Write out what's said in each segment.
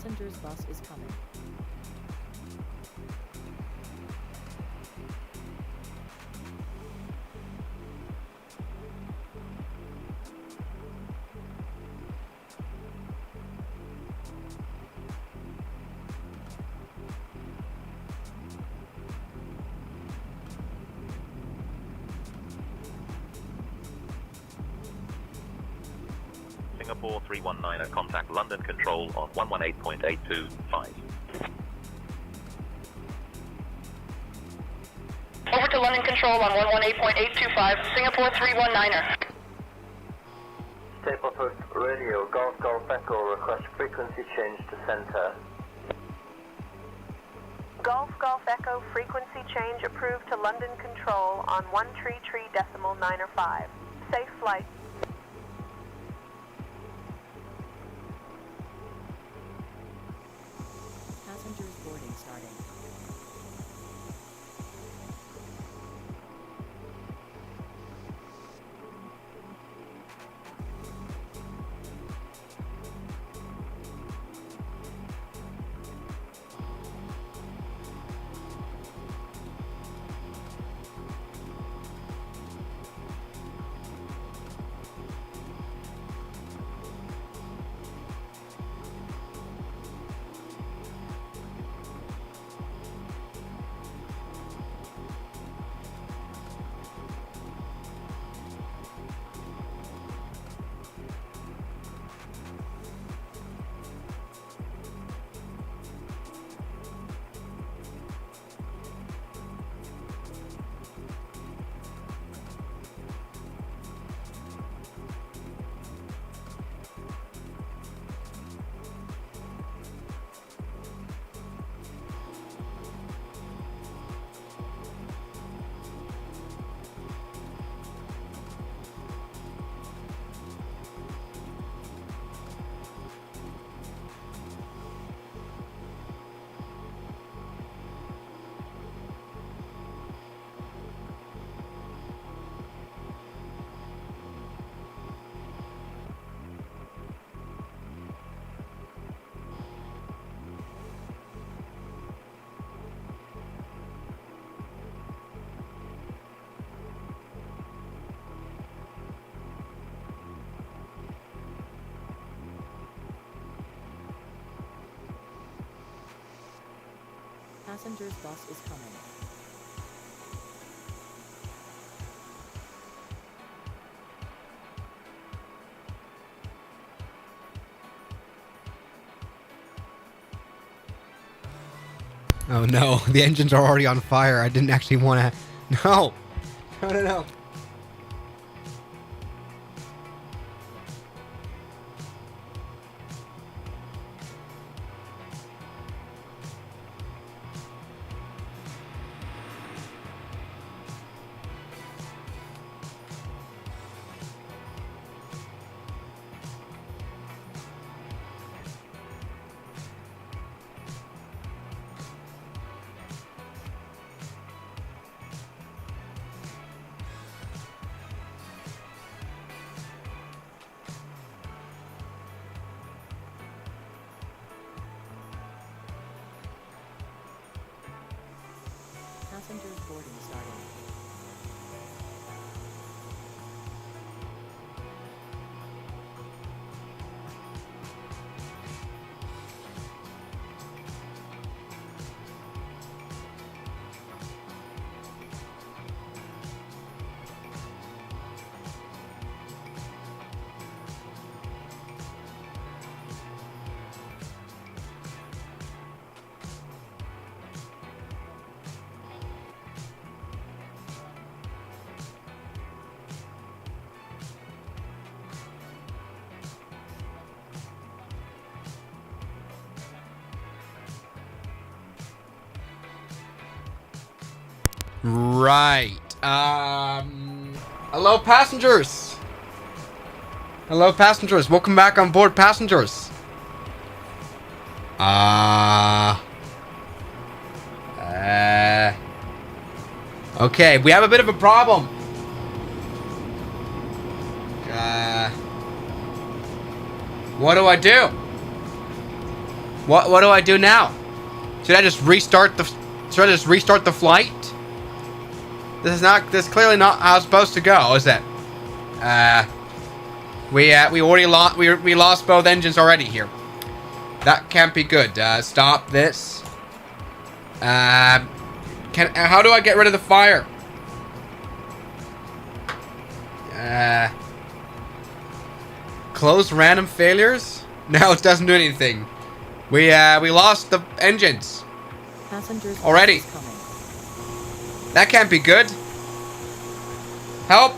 Passengers bus is coming. Singapore 319 at contact London Control on 118.825. Over to London Control on 118.825, Singapore 319er. Takeoff radio, Golf Golf Echo, request frequency change to center. Golf Golf Echo, frequency change approved to London Control on 133.905. Safe flight. Passengers boarding starting. Passengers bus is coming. Oh no, the engines are already on fire. I didn't actually want to... No! No, no, no. Passengers boarding starting. Right. Hello, passengers. Hello, passengers. Welcome back on board, passengers. Okay, we have a bit of a problem. What do I do? What do I do now? Should I just restart the flight? This is clearly not how it's supposed to go, is it? We already lost we lost both engines already here. That can't be good. Stop this. How do I get rid of the fire? Close random failures? No, it doesn't do anything. We lost the engines. Passengers Already. bus is coming. That can't be good. Help.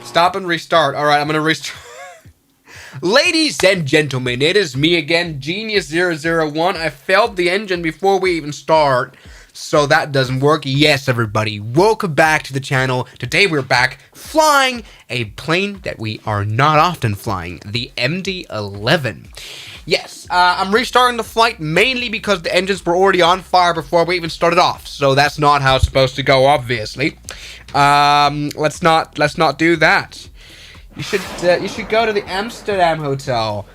Stop and restart. All right, I'm gonna restart. Ladies and gentlemen, it is me again, Genius001. I failed the engine before we even start, so that doesn't work. Yes, everybody, welcome back to the channel. Today we're back flying a plane that we are not often flying, the MD-11. Yes, I'm restarting the flight mainly because the engines were already on fire before we even started off, so that's not how it's supposed to go, obviously. Let's not do that. You should go to the Amsterdam hotel.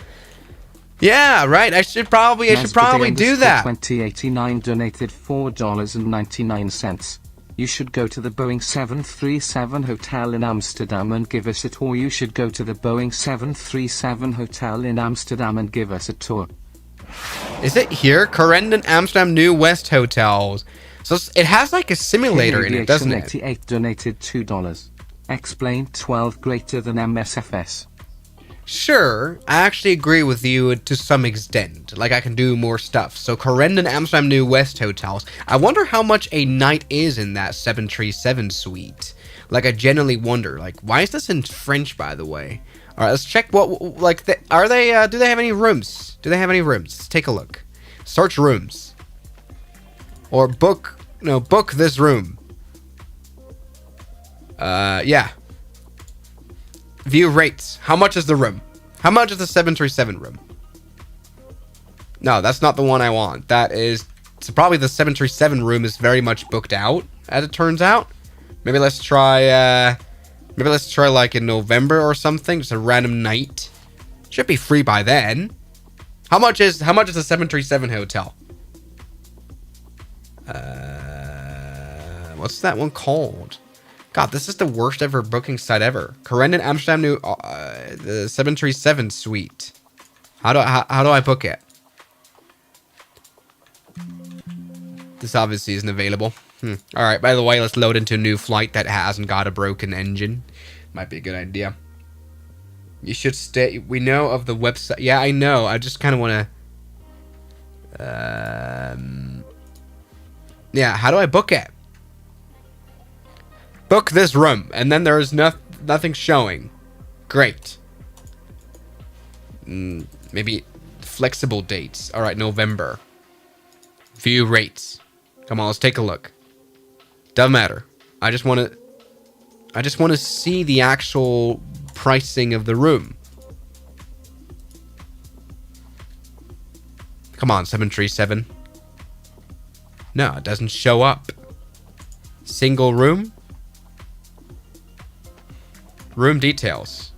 Yeah, right. I should probably do that. 2089 donated $4.99. You should go to the Boeing 737 hotel in Amsterdam and give us a tour. You should go to the Boeing 737 hotel in Amsterdam and give us a tour. Is it here? Corendon Amsterdam New West hotels. So it has like a simulator in it, doesn't it? 88 donated $2. Explain 12 greater than MSFS. Sure, I actually agree with you to some extent. Like, I can do more stuff. So, Corendon Amsterdam New West hotels. I wonder how much a night is in that 737 suite. Like, I genuinely wonder. Like, why is this in French, by the way? All right, let's check what, like, do they have any rooms? Do they have any rooms? Let's take a look. Search rooms. Or book this room. Yeah. View rates. How much is the room? How much is the 737 room? No, that's not the one I want. That is... So probably the 737 room is very much booked out, as it turns out. Maybe let's try, like in November or something. Just a random night. Should be free by then. How much is the 737 hotel? What's that one called? God, this is the worst ever booking site ever. Corendon Amsterdam New the 737 suite. How do I book it? This obviously isn't available. All right. By the way, let's load into a new flight that hasn't got a broken engine. Might be a good idea. You should stay. We know of the website. Yeah, I know. I just kind of want to. Yeah. How do I book it? Book this room, and then there is nothing showing. Great. Maybe flexible dates. All right, November. View rates. Come on, let's take a look. Doesn't matter. I just want to see the actual pricing of the room. Come on, 737. No, it doesn't show up. Single room. Room details.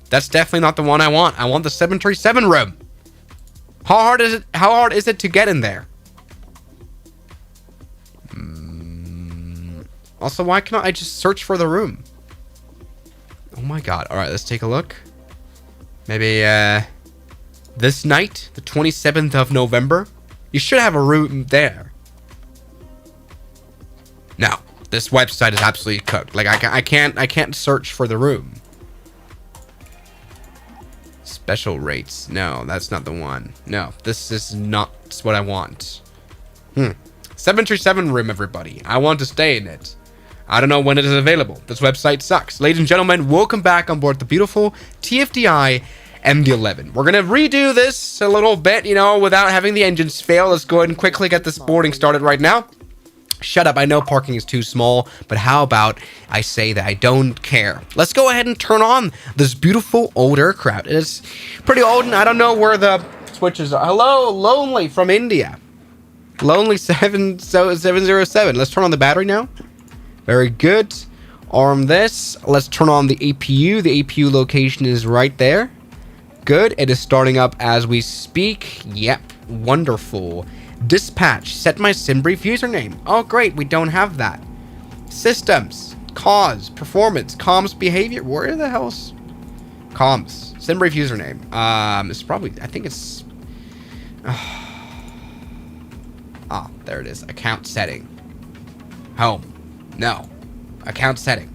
That's definitely not the one I want. I want the 737 room. How hard is it to get in there? Also, why cannot I just search for the room? Oh my god. All right, let's take a look. Maybe this night, the 27th of November. You should have a room there. No. This website is absolutely cooked. Like I can't search for the room. Special rates. No, that's not the one. No, this is not what I want. 737 room, everybody. I want to stay in it. I don't know when it is available. This website sucks. Ladies and gentlemen, welcome back on board the beautiful TFDI MD-11. We're gonna redo this a little bit, without having the engines fail. Let's go ahead and quickly get this boarding started right now. Shut up, I know parking is too small, but how about I say that I don't care. Let's go ahead and turn on this beautiful old aircraft. It's pretty old, and I don't know where the switches are. Hello, Lonely from India. Lonely 707. Let's turn on the battery now. Very good. Arm this. Let's turn on the APU. The APU location is right there. good. It is starting up as we speak. Yep, wonderful. Dispatch, set my SimBrief username. Oh, great, we don't have that. Systems, cause, performance, comms, behavior. Where the hell's comms? SimBrief username. It's probably, I think it's... Ah, there it is. Account setting. Home. No. Account setting.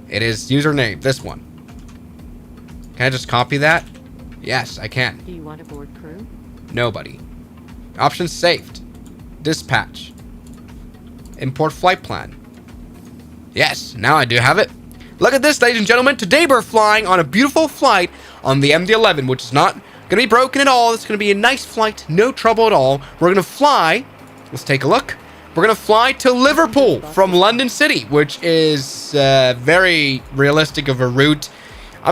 It is username. This one. Can I just copy that? Yes, I can. Do you want a board crew? Nobody. Options saved. Dispatch. Import flight plan. Yes, now I do have it. Look at this, ladies and gentlemen. Today we're flying on a beautiful flight on the MD-11, which is not going to be broken at all. It's going to be a nice flight. No trouble at all. We're going to fly. Let's take a look. We're going to fly to Liverpool from London City, which is very realistic of a route.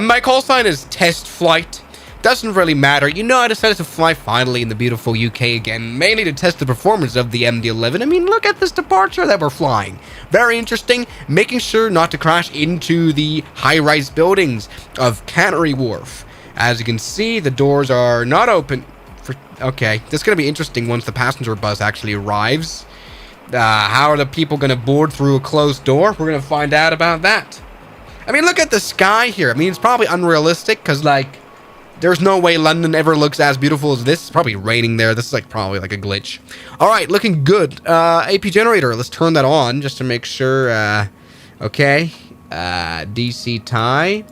My call sign is test flight. Doesn't really matter. You know, I decided to fly finally in the beautiful UK again, mainly to test the performance of the MD-11. I mean, look at this departure that we're flying. Very interesting. Making sure not to crash into the high-rise buildings of Canary Wharf. As you can see, the doors are not open. Okay, this is going to be interesting once the passenger bus actually arrives. How are the people going to board through a closed door? We're going to find out about that. I mean, look at the sky here. I mean, it's probably unrealistic because, like, there's no way London ever looks as beautiful as this. It's probably raining there. This is, like, probably, like, a glitch. All right, looking good. AP generator. Let's turn that on just to make sure. Okay. DC tie.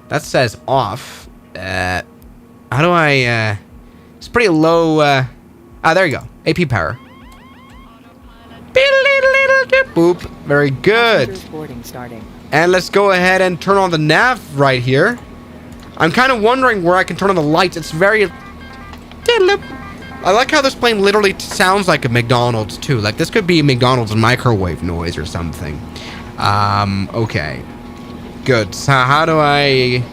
That says off. How do I... It's pretty low... there you go. AP power. Boop. Very good. Passengers boarding starting. And let's go ahead and turn on the nav right here. I'm kind of wondering where I can turn on the lights. It's very... I like how this plane literally sounds like a McDonald's too. Like this could be a McDonald's microwave noise or something. Okay. Good. So how do I...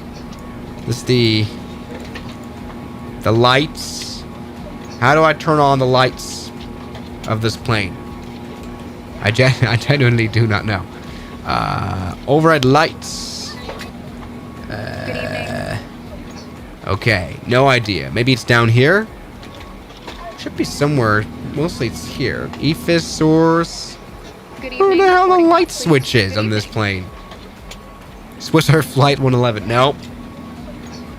This is the lights. How do I turn on the lights of this plane? I genuinely do not know. Overhead lights. Okay, no idea. Maybe it's down here? Should be somewhere. Mostly it's here. EFIS source. Where the hell the light switch is on this plane? Swiss Air Flight 111. Nope.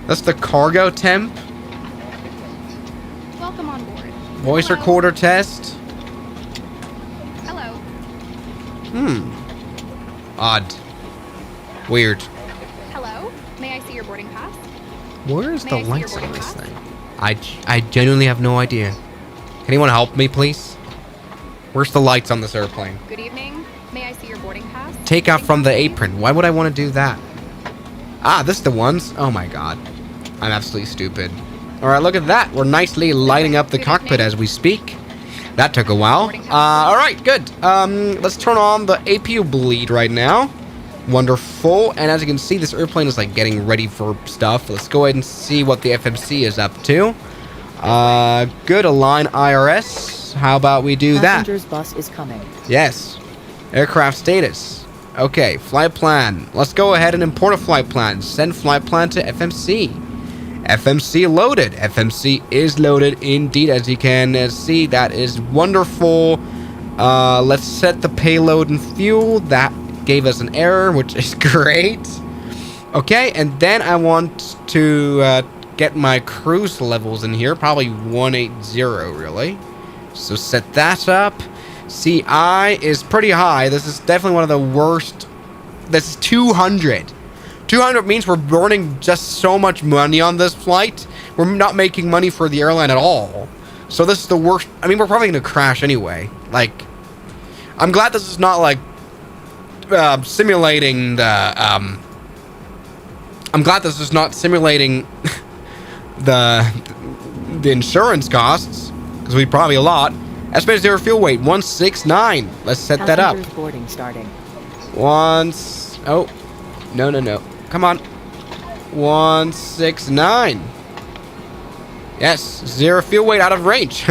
That's the cargo temp. Welcome on board. Voice recorder test. Hello. Odd. Weird. Hello. May I see your boarding pass? Where is May the I see your lights on boarding this pass? thing? I genuinely have no idea. Can anyone help me, please? Where's the lights on this airplane? Good evening. May I see your boarding pass? Take out from the apron. Why would I want to do that? Ah, this is the ones. Oh my god. I'm absolutely stupid. Alright, look at that. We're nicely lighting up the cockpit as we speak. That took a while. Alright, good. Let's turn on the APU bleed right now. Wonderful. And as you can see, this airplane is like getting ready for stuff. Let's go ahead and see what the FMC is up to. Good. Align IRS. How about we do that? Passengers bus is coming. Yes. Aircraft status. Okay, flight plan. Let's go ahead and import a flight plan. Send flight plan to FMC. FMC loaded. FMC is loaded indeed, as you can see. That is wonderful. Let's set the payload and fuel. That gave us an error, which is great. Okay, and then I want to get my cruise levels in here. Probably 180, really. So set that up. CI is pretty high. This is definitely one of the worst. This is 200. 200 means we're burning just so much money on this flight. We're not making money for the airline at all. So this is the worst. I mean, we're probably going to crash anyway. Like, I'm glad this is not like simulating the... I'm glad this is not simulating the insurance costs, because we'd probably a lot. Estimated zero fuel weight 169. Let's set that up. Passengers boarding starting. Oh, no. Come on. 169. Yes, zero fuel weight out of range.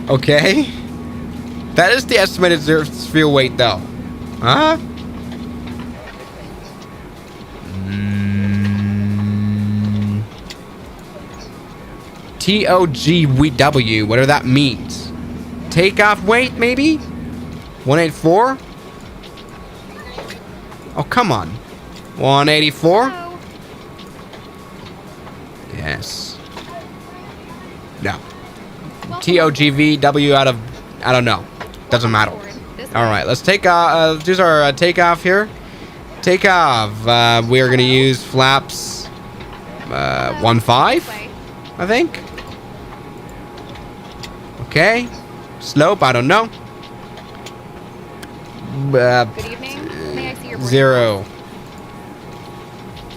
Okay. That is the estimated zero fuel weight, though. Huh? TOGW, whatever that means. Takeoff weight, maybe? 184? Oh, come on. 184? Hello. Yes. No. Welcome TOGVW out of... I don't know. Doesn't matter. aboard. This way. Alright, let's take use our takeoff here. Takeoff. We are going to use flaps 1.5, This way. I think. Okay. Slope, I don't know. Good evening. May I see your boarding 0.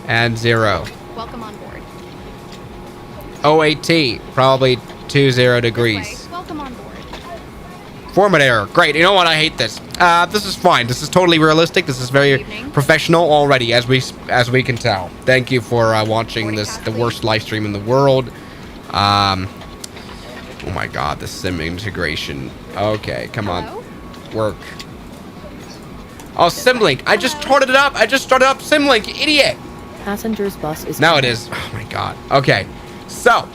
And 0. pass? Welcome on board. OAT, probably 20 This way. degrees. Welcome on board. Format error. Great. You know what? I hate this. This is fine. This is totally realistic. This is very Evening. professional already, as we can tell. Thank you for watching this, the worst live stream in the world. Oh my God, the sim integration. Okay, come on, Hello? work. Oh, Simlink. I just started it up. I just started up Simlink, you idiot. Passengers bus is Now it coming. is. Oh my God. Okay, so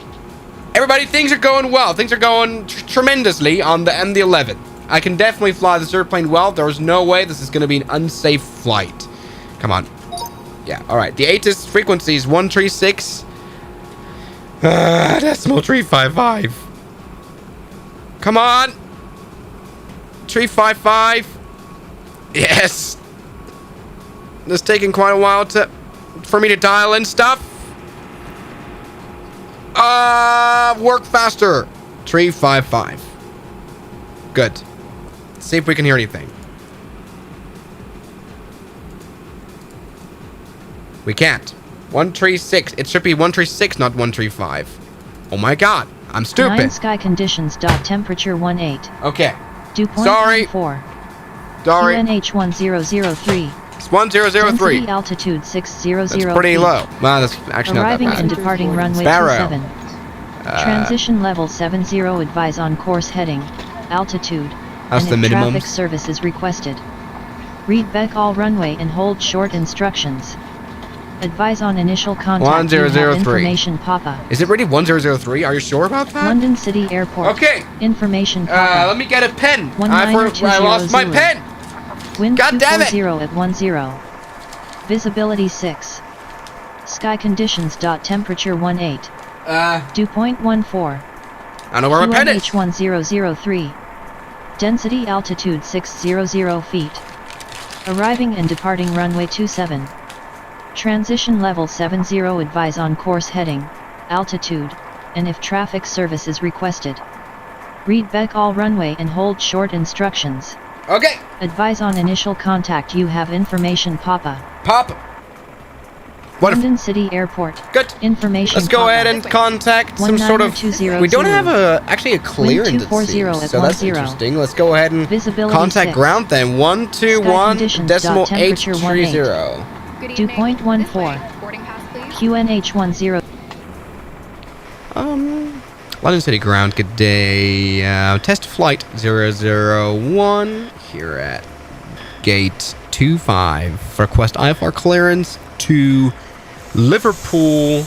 everybody, things are going well. Things are going tremendously on the MD-11. I can definitely fly this airplane well. There's no way this is going to be an unsafe flight. Come on. Yeah, all right. The ATIS frequency is 136. Decimal 355. Come on. 355. Yes. It's taking quite a while for me to dial in stuff. Work faster. 355. Good. Let's see if we can hear anything. We can't. 136. It should be 136, not 135. Oh my God. I'm 9 stupid. sky conditions. Dot temperature 18. Okay. Dew point Sorry. 4. Sorry. QNH 1003. It's 1003. Density altitude 600 That's pretty feet. low. Well, that's actually Arriving not that and bad. departing runway Sparrow. 27. Transition level 70. Advise on course heading, altitude, That's and the if minimum. traffic service is requested. Read back all runway and hold short instructions. Advise on initial contact. You have 1003. information pop-up. Is it really 1003? Are you sure about that? London City Airport. Okay. Information pop-up. Let me get a pen. I 19200. lost my pen. Wind God damn it. 240 at 10. Visibility 6. Sky conditions. Dot temperature 18. Dew point 14. I know where my pen is. QNH 1003. Density altitude 600 feet. Arriving and departing runway 27. Transition level 70. Advise on course heading, altitude, and if traffic service is requested. Read back all runway and hold short instructions. Okay. Advise on initial contact. You have information pop-up. Pop. What if... London City Airport. Good. Information Let's go pop-up. ahead and contact some sort of... 19200. We don't have actually a clearance, it 240 seems. at So that's 10. interesting. Let's go ahead and Visibility contact 6. ground then. 121 conditions. decimal Temperature 830. Good Dew evening. point This 14. way. Boarding pass, please. QNH 10. London City Ground, good day. Test flight 001 here at gate 25. Request IFR clearance to Liverpool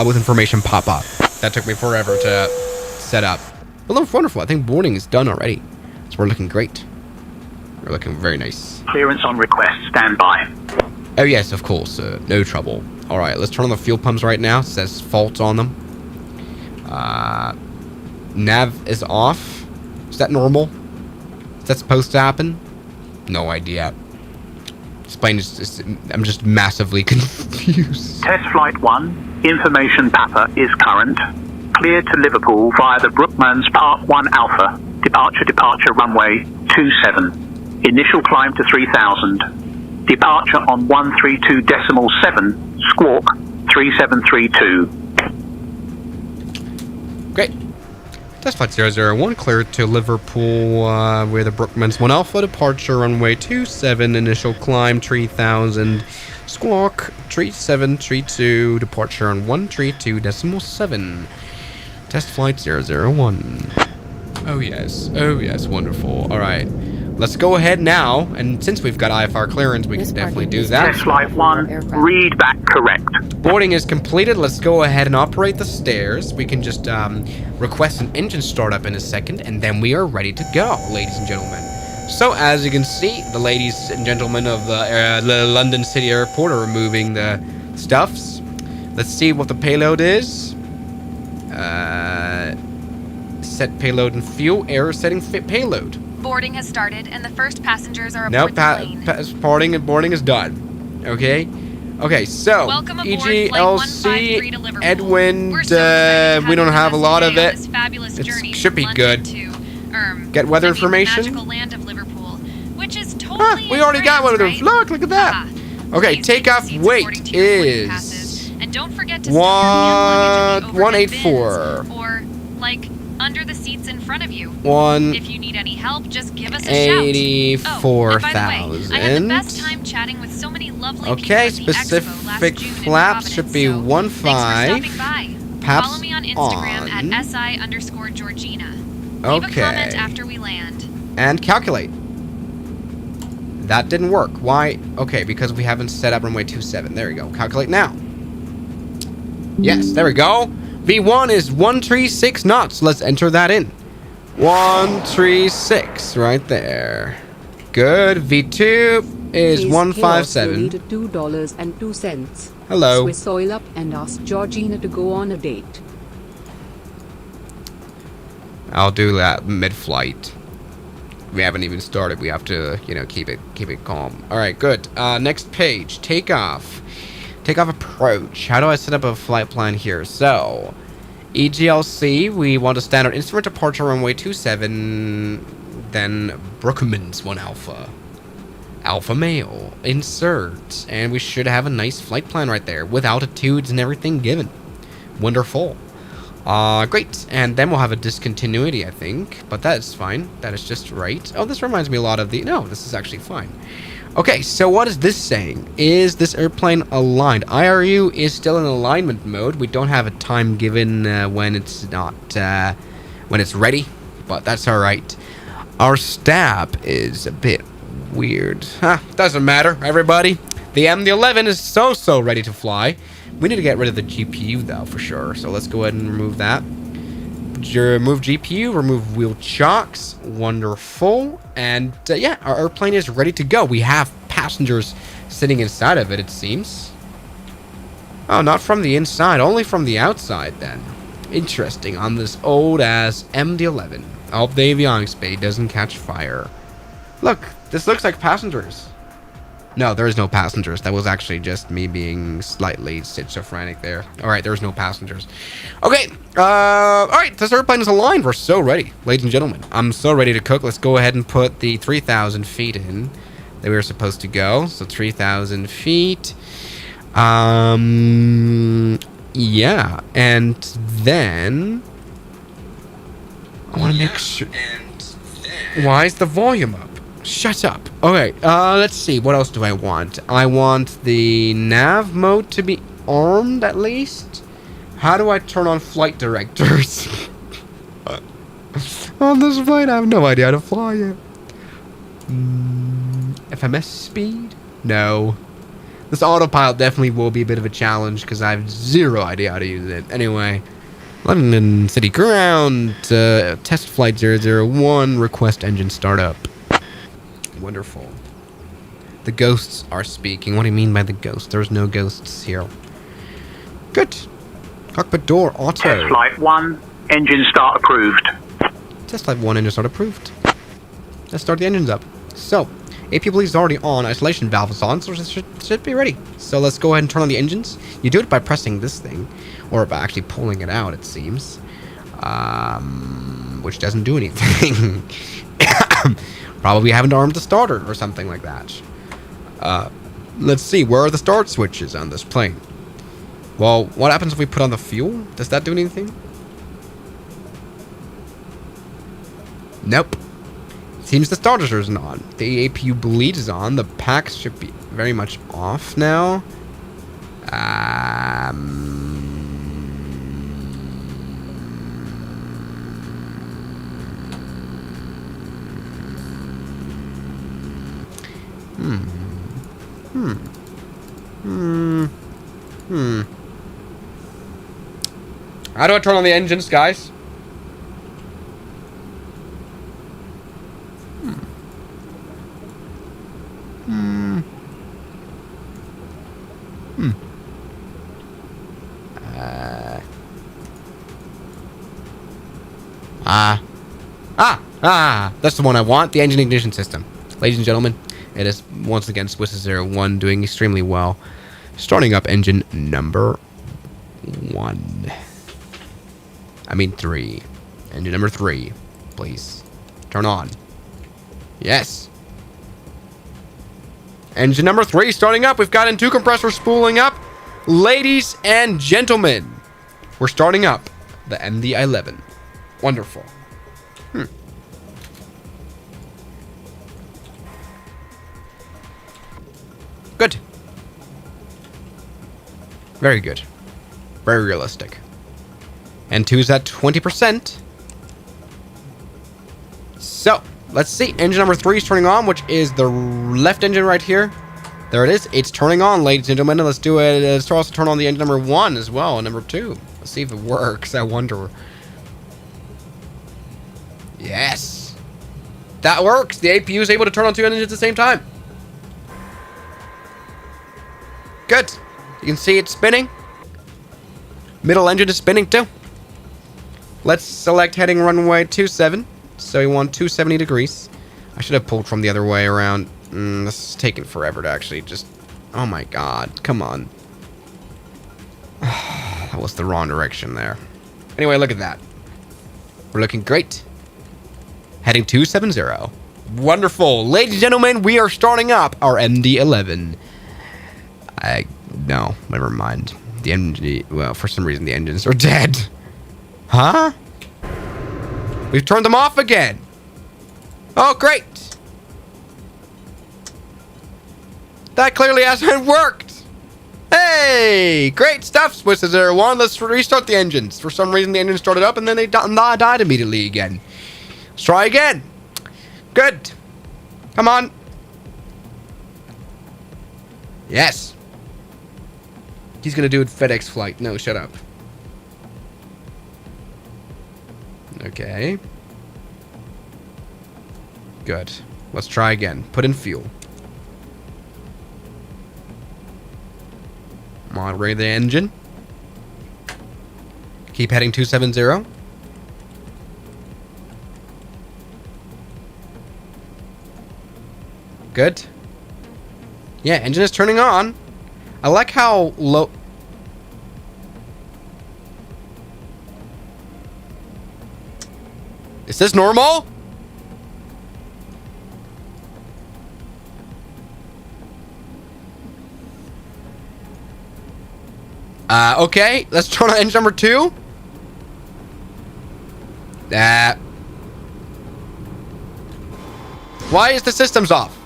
with information pop up. That took me forever to set up. Well, that's wonderful. I think boarding is done already. So we're looking great. We're looking very nice. Clearance on request. Stand by. Oh yes, of course. No trouble. All right, let's turn on the fuel pumps right now. It says faults on them. Nav is off. Is that normal? Is that supposed to happen? No idea. This plane is just, I'm just massively confused. Test flight 1. Information Papa is current. Clear to Liverpool via the Brookmans Park 1 Alpha. Departure runway 27. Initial climb to 3000. Departure on 132.7. Squawk 3732. Great. Test flight 001 cleared to Liverpool with the Brookmans 1 Alpha. Departure runway 27. Initial climb 3000. Squawk 3732. Departure on 132.7. Test flight 001. Oh yes, wonderful. All right. let's go ahead now. And since we've got IFR clearance, we can definitely do that. Test flight 1, read back correct. Boarding is completed. Let's go ahead and operate the stairs. We can just request an engine startup in a second, and then we are ready to go, ladies and gentlemen. So, as you can see, the ladies and gentlemen of the London City Airport are removing the stuffs. Let's see what the payload is. Set payload and fuel. Error setting fit payload. Boarding has started, and the first passengers are aboard the plane. Boarding is done. Okay. Okay, so Welcome aboard EGLC, Edwin, we don't have a lot of it. It should be good. Get weather information. Land of Liverpool, which is totally we already got weather. Right? Look at that. Okay, takeoff weight is and don't forget to 184. Or like under the seats in front of you. If you need any help, just give us a shout. 84,000. I had the best time chatting with so many lovely people at the specific Expo last June flaps in should be Providence, 1.5. Thanks for stopping by. Paps Follow me on Instagram at SI_Georgina. Leave a comment after we land. And calculate. That didn't work. Why? Okay, because we haven't set up runway 27. There we go. Calculate now. Yes, there we go. V1 is 136 knots. Let's enter that in. 136 right there. Good. V2 is 157. $2.02. Hello. Swiss oil up and ask Georgina to go on a date. I'll do that mid-flight. We haven't even started. We have to, keep it calm. All right, good. Next page. Takeoff. Takeoff approach. How do I set up a flight plan here? So, EGLC, we want a standard instrument departure runway 27, then Brookman's 1 Alpha. Alpha male. Insert. And we should have a nice flight plan right there with altitudes and everything given. Wonderful. Great. And then we'll have a discontinuity, I think. But that is fine. That is just right. Oh, this reminds me a lot of the... No, this is actually fine. Okay, so what is this saying? Is this airplane aligned? IRU is still in alignment mode. We don't have a time given when it's not... when it's ready. But that's alright. Our stab is a bit weird. Doesn't matter, everybody. The MD-11 is so ready to fly. We need to get rid of the GPU, though, for sure. So let's go ahead and remove that. Remove GPU, remove wheel chocks. Wonderful. And, yeah, our airplane is ready to go. We have passengers sitting inside of it, it seems. Oh, not from the inside, only from the outside, then. Interesting, on this old-ass MD-11. I hope the avionics bay doesn't catch fire. Look, this looks like passengers. No, there is no passengers. That was actually just me being slightly schizophrenic there. Alright, there's no passengers. Okay, alright, this airplane is aligned. We're so ready, ladies and gentlemen. I'm so ready to cook. Let's go ahead and put the 3,000 feet in that we were supposed to go. So 3,000 feet. Yeah, and then... I want to make sure... Why is the volume up? Shut up. Okay, let's see. What else do I want? I want the nav mode to be armed, at least. How do I turn on flight directors? On this flight, I have no idea how to fly it. FMS speed? No. This autopilot definitely will be a bit of a challenge, because I have zero idea how to use it. Anyway, London City Ground, test flight 001, request engine startup. Wonderful. The ghosts are speaking. What do you mean by the ghosts? There's no ghosts here. Good. Cockpit door auto. Test flight 1, engine start approved. Test flight 1, engine start approved. Let's start the engines up. So, AP bleed is already on. Isolation valve is on, so it should be ready. So let's go ahead and turn on the engines. You do it by pressing this thing, or by actually pulling it out, it seems. Which doesn't do anything. Probably haven't armed the starter or something like that. Let's see, where are the start switches on this plane? Well, what happens if we put on the fuel? Does that do anything? Nope. Seems the starters are on. The APU bleed is on. The packs should be very much off now. How do I turn on the engines, guys? That's the one I want. The engine ignition system. Ladies and gentlemen, it is once again Swiss01 doing extremely well. Starting up engine number 1. I mean 3. Engine number 3. Please. Turn on. Yes. Engine number 3 starting up. We've got in 2 compressors spooling up. Ladies and gentlemen, we're starting up the MD-11. Wonderful. Good. Very good. Very realistic. And 2's at 20%. So, let's see. Engine number 3 is turning on, which is the left engine right here. There it is. It's turning on, ladies and gentlemen. Let's do it. Let's also turn on the engine number 1 as well, and number 2. Let's see if it works. I wonder. Yes. That works. The APU is able to turn on 2 engines at the same time. Good. You can see it's spinning. Middle engine is spinning too. Let's select heading runway 27. So we want 270 degrees. I should have pulled from the other way around. This is taking forever to actually just... Oh my god. Come on. That was the wrong direction there. Anyway, look at that. We're looking great. Heading 270. Wonderful. Ladies and gentlemen, we are starting up our MD-11. No, never mind. The engine, well, for some reason the engines are dead. Huh? We've turned them off again. Oh, great. That clearly hasn't worked. Hey, great stuff, Swiss01. Let's restart the engines. For some reason the engine started up and then they died immediately again. Let's try again. Good. Come on. Yes. He's gonna do a FedEx flight. No, shut up. Okay. Good. Let's try again. Put in fuel. Moderate the engine. Keep heading 270. Good. Yeah, engine is turning on. I like how low... Is this normal? Okay. Let's turn on engine number 2. Why is the systems off?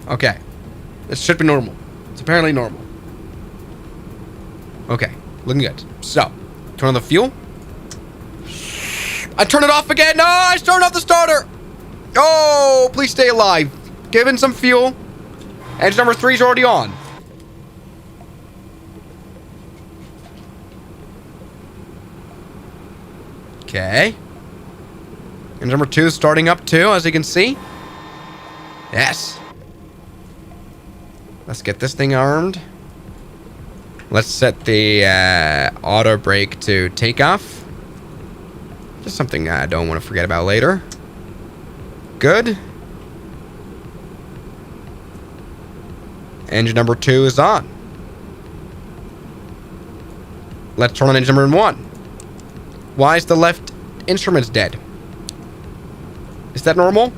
Okay. This should be normal. It's apparently normal. Okay. Looking good. So, turn on the fuel. I turn it off again. No, I started off the starter. Oh, please stay alive. Give in some fuel. Engine number 3 is already on. Okay. Engine number 2 is starting up too, as you can see. Yes. Let's get this thing armed. Let's set the auto brake to takeoff. Just something I don't want to forget about later. Good. Engine number 2 is on. Let's turn on engine number 1. Why is the left instruments dead? Is that normal?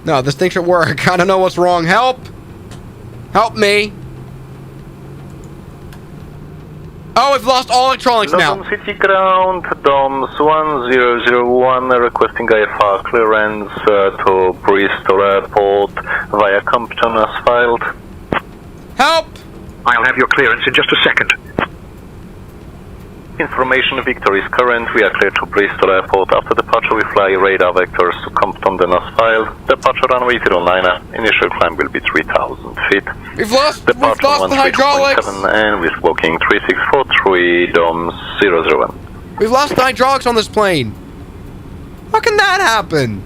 No, this thing should work. I don't know what's wrong. Help! Help me! Oh, we've lost all electronics now. London City Ground, DOMS 1001, requesting IFR clearance to Bristol Airport via Compton as filed. I'll have your clearance in just a second. Information Victor is current. We are clear to Bristol Airport. After departure, we fly radar vectors to Compton, then as filed. Departure runway 09. Initial climb will be 3,000 feet. We've lost the hydraulics. And we're smoking 3643 DOM 001. We've lost the hydraulics on this plane. How can that happen?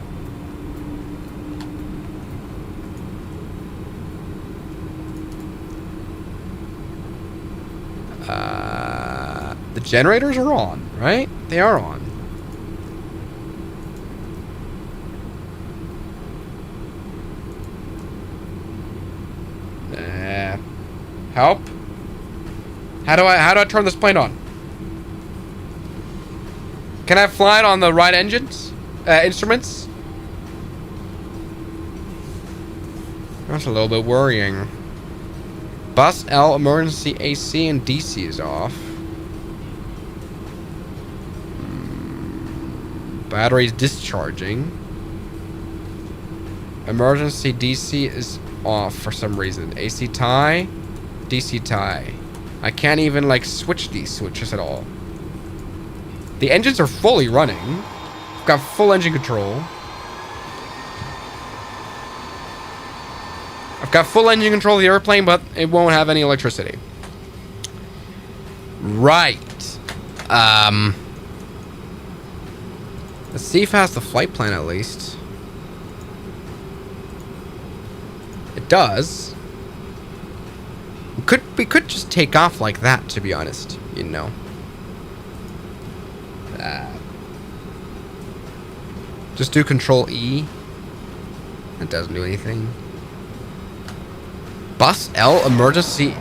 The generators are on, right? They are on. Help? How do I turn this plane on? Can I fly it on the right engines? Instruments? That's a little bit worrying. Bus L emergency AC and DC is off. Battery's discharging. Emergency DC is off for some reason. AC tie, DC tie. I can't even like switch these switches at all. The engines are fully running. I've got full engine control. I've got full engine control of the airplane, but it won't have any electricity. Right. Let's see if it has the flight plan at least. It does. We could just take off like that, to be honest. You know. Just do Control E. It doesn't do anything. Bus L emergency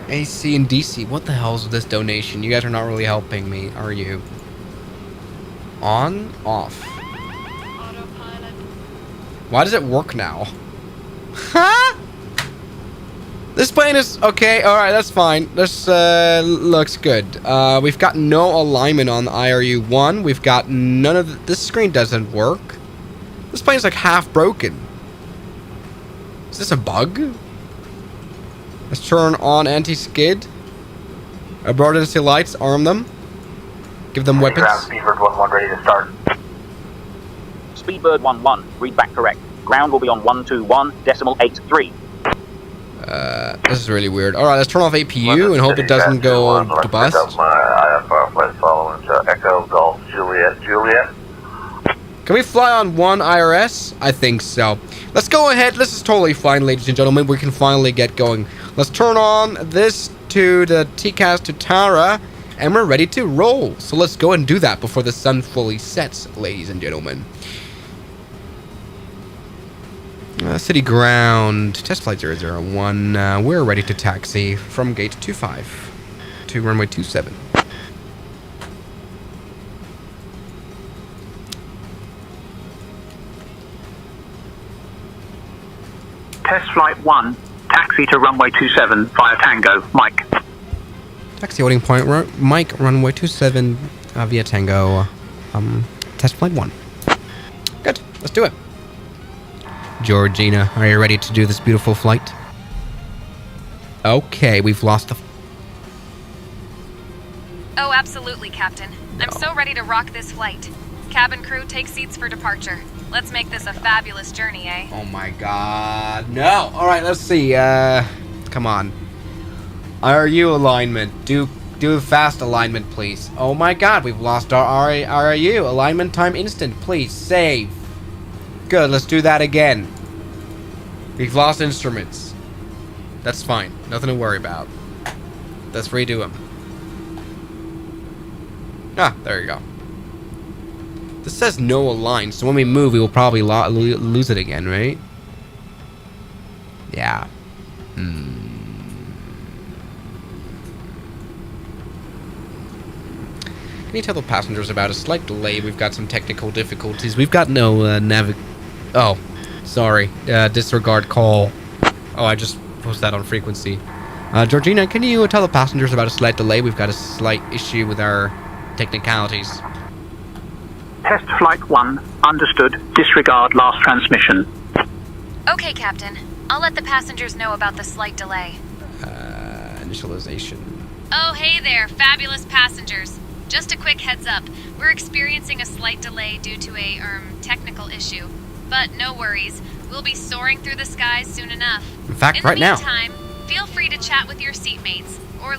AC and DC. What the hell is this donation? You guys are not really helping me, are you? On, off. Autopilot. Why does it work now? Huh? This plane is okay. All right, that's fine. This looks good. We've got no alignment on the IRU-1. We've got none of this screen doesn't work. This plane's like half broken. Is this a bug? Let's turn on anti-skid. Emergency lights. Arm them. Give them weapons. Speedbird 1-1 ready to start. Speedbird 1-1, read back correct. Ground will be on 121.83. This is really weird. Alright, let's turn off APU and hope it doesn't go to bust. My IFR flight following Echo Golf Juliet Juliet. Can we fly on one IRS? I think so. Let's go ahead. This is totally fine, ladies and gentlemen. We can finally get going. Let's turn on this to the TCAS to Tara, and we're ready to roll. So let's go and do that before the sun fully sets, ladies and gentlemen. City ground, test flight 001. We're ready to taxi from gate 25 to runway 27. Test flight 1, taxi to runway 27 via Tango, Mike. Taxi holding point, Mike, runway 27 via Tango. Test flight 1. Good, let's do it. Georgina, are you ready to do this beautiful flight? Okay, we've lost the... Oh, absolutely, Captain. I'm so ready to rock this flight. Cabin crew, take seats for departure. Let's make this a fabulous journey, eh? Oh my god, no! Alright, let's see, come on. RU alignment. Do fast alignment, please. Oh my god, we've lost our RU. Alignment time instant, please. Save. Good, let's do that again. We've lost instruments. That's fine. Nothing to worry about. Let's redo them. Ah, there you go. This says no align, so when we move, we will probably lose it again, right? Yeah. Can you tell the passengers about a slight delay? We've got some technical difficulties. We've got no Oh, sorry. Disregard call. Oh, I just posted that on frequency. Georgina, can you tell the passengers about a slight delay? We've got a slight issue with our technicalities. Test flight 1, understood. Disregard last transmission. Okay, Captain. I'll let the passengers know about the slight delay. initialization. Oh, hey there, fabulous passengers. Just a quick heads up. We're experiencing a slight delay due to a, technical issue. But no worries. We'll be soaring through the skies soon enough. In fact, right now. In the meantime, feel free to chat with your seatmates. Or,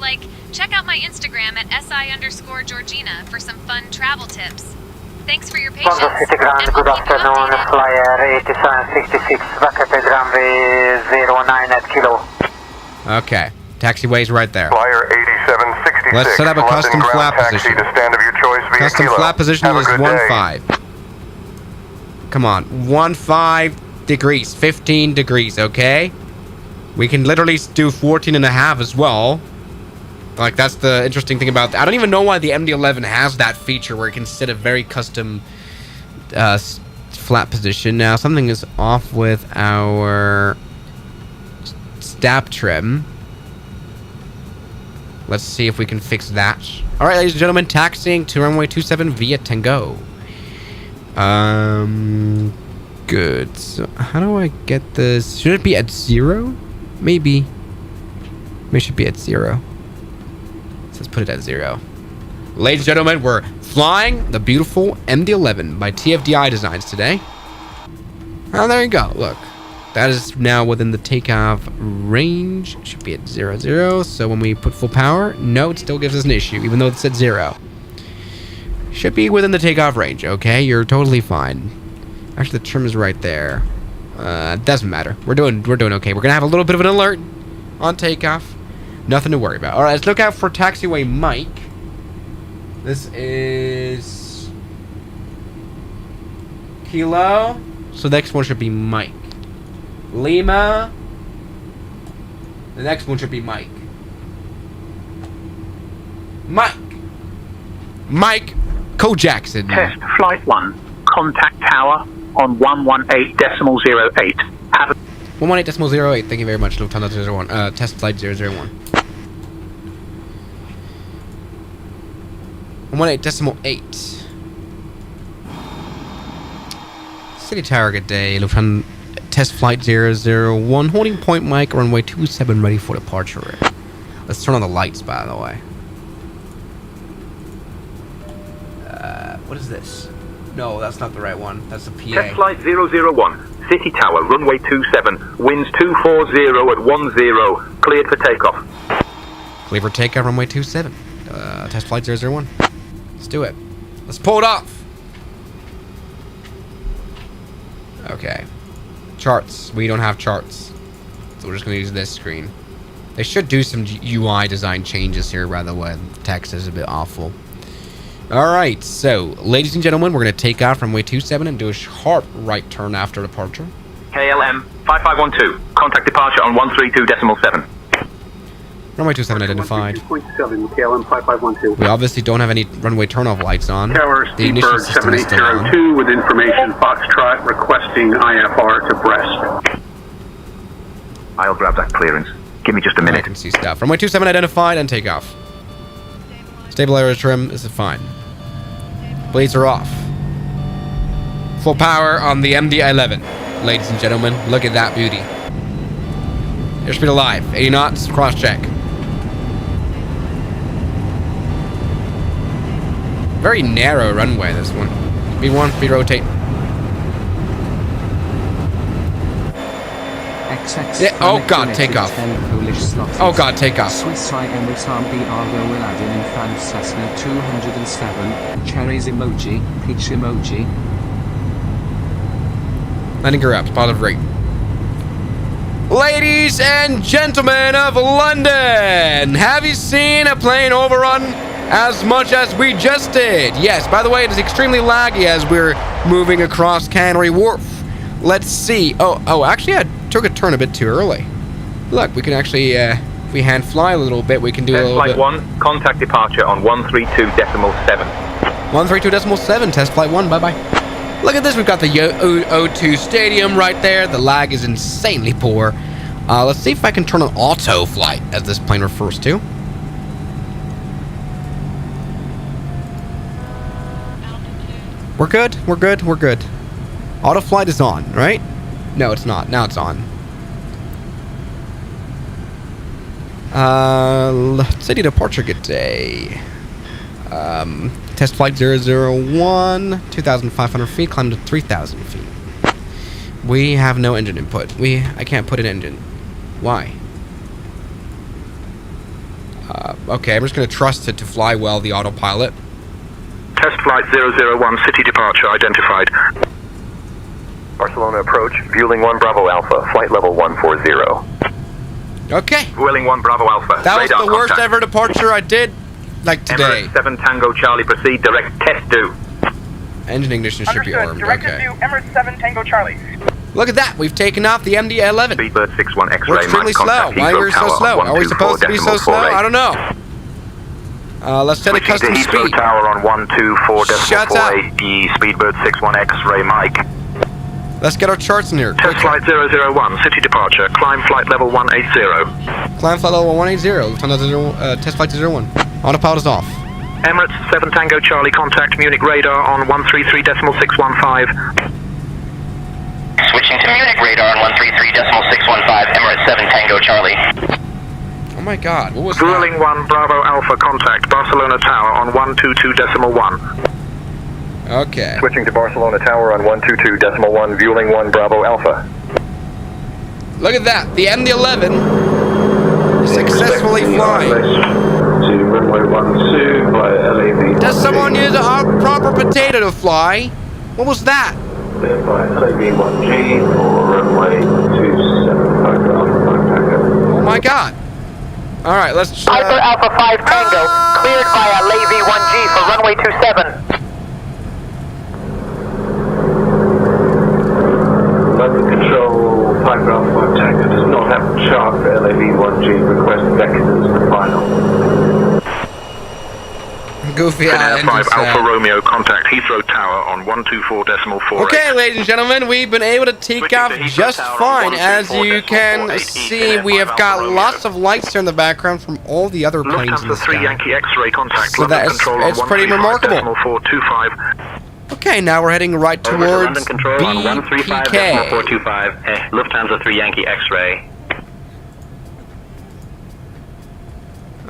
check out my Instagram at SI_Georgina for some fun travel tips. Thanks for your patience. London City Ground, good afternoon, flyer 8766, vacated runway 09 at kilo. Okay. Taxiway's right there. Flyer 8766. Let's set up a London custom ground flap taxi position. to stand of your choice via Custom kilo. flap position Have a is good 15. Come on. 15 degrees. 15 degrees, okay? We can literally do 14 and a half as well. That's the interesting thing about... I don't even know why the MD-11 has that feature where it can set a very custom flat position. Now, something is off with our stab trim. Let's see if we can fix that. Alright, ladies and gentlemen, taxiing to runway 27 via Tango. Good. So, how do I get this? Should it be at 0? Maybe. Maybe it should be at 0. Let's put it at 0. Ladies and gentlemen, we're flying the beautiful MD-11 by TFDI Designs today. Oh, there you go. Look. That is now within the takeoff range. It should be at 0. So when we put full power, no, it still gives us an issue, even though it's at 0. Should be within the takeoff range, okay? You're totally fine. Actually, the trim is right there. Doesn't matter. We're doing okay. We're gonna have a little bit of an alert on takeoff. Nothing to worry about. All right, let's look out for taxiway Mike. This is Kilo. So the next one should be Mike. Lima. The next one should be Mike. Mike Co-Jackson. Test Flight 1. Contact tower on 118.08. Have a 118.08. Thank you very much, Lufthansa 01. Test flight 001. 118.8. City Tower, good day. Lufthansa test flight 001. Holding point Mike, runway 27, ready for departure. Let's turn on the lights, by the way. What is this? No, that's not the right one. That's the PA. Test flight 001. City Tower, runway 27. Winds 240 at 10. Cleared for takeoff. Cleared for takeoff, runway 27. Test flight 001. Let's do it. Let's pull it off. Okay. Charts. We don't have charts. So we're just going to use this screen. They should do some UI design changes here, by the way. The text is a bit awful. Alright, so, ladies and gentlemen, we're going to take off from runway 27 and do a sharp right turn after departure. KLM 5512. Contact departure on 132.7. Runway 27 identified. 2.7, KLM 5512. We obviously don't have any runway turnoff lights on. Tower The ignition Steeper system is still on. 7802 with information Foxtrot requesting IFR to Brest. I'll grab that clearance. Give me just a I minute. can see stuff. Runway 27 identified and take off. Stabilizer trim, this is fine. Blades are off. Full power on the MD-11. Ladies and gentlemen, look at that beauty. Airspeed alive. 80 knots, cross check. Very narrow runway, this one. B1, speed rotate. Yeah, oh god, take off. Oh god, take off. Swiss Emirates Argo will add in France Cessna 207, cherries emoji, peach emoji. Landing gear up, positive rate. Ladies and gentlemen of London, have you seen a plane overrun as much as we just did? Yes, by the way, it is extremely laggy as we're moving across Canary Wharf. Let's see. Oh, actually, I took a turn a bit too early. Look, we can actually, if we hand fly a little bit, we can do a little Test bit. flight 1. Contact departure on 132.7. 132.7, test flight 1, bye-bye. Look at this, we've got the O2 Stadium right there. The lag is insanely poor. Let's see if I can turn on auto flight, as this plane refers to. We're good, we're good, we're good. Auto flight is on, right? No, it's not. Now it's on. City departure, good day. Test flight 001, 2,500 feet, climb to 3,000 feet. We have no engine input. I can't put an engine. Why? Okay, I'm just going to trust it to fly well, the autopilot. Test flight 001, city departure identified. Barcelona approach, Vueling 1 Bravo Alpha, flight level 140. Okay. Vueling 1 Bravo Alpha. That was radar the worst contact. ever departure I did, like today. Emirates 7 Tango Charlie, proceed direct test due. Engine ignition should be armed, okay. Emirates 7 Tango Charlie. Look at that, we've taken off the MD-11. Speedbird 61 X-ray. We're extremely slow. Why are we so slow? Are we supposed to be so slow? I don't know. Let's set a custom speed. Tower on 124.48. Shut up. Speedbird 61 X-ray Mike. Let's get our charts in here. Test flight 001, city departure. Climb flight level 180. Climb flight level 180. Test flight 01. Autopilot is off. Emirates 7 Tango Charlie, contact Munich radar on 133.615. Switching to Munich radar on 133.615, Emirates 7 Tango Charlie. Oh my god, what was Vueling that? 1 Bravo Alpha, contact Barcelona Tower on 122.1. Okay. Switching to Barcelona Tower on 122.1, Vueling 1 Bravo Alpha. Look at that, the MD-11 is successfully flying. To runway 12 by LAV. Does someone use a proper potato to fly? What was that? By LAV 1G for runway 27. Oh my god. Alright, let's Piper Alpha 5 Tango, cleared via LAV 1G for runway 27. London Control, Piper Alpha 5 Tango does not have a chart for LAV 1G. Request vectors for final. Goofy Finnair 5 Alpha Romeo, contact Heathrow Tower on 124.48. Okay, ladies and gentlemen, we've been able to take off just fine. As you can see, we have got lots of lights here in the background from all the other planes in the Lufthansa 3 sky. Yankee X-ray, contact So that is, it's pretty remarkable. 425. Okay, now we're heading right towards BPK. 425. Lufthansa 3 Yankee X-ray.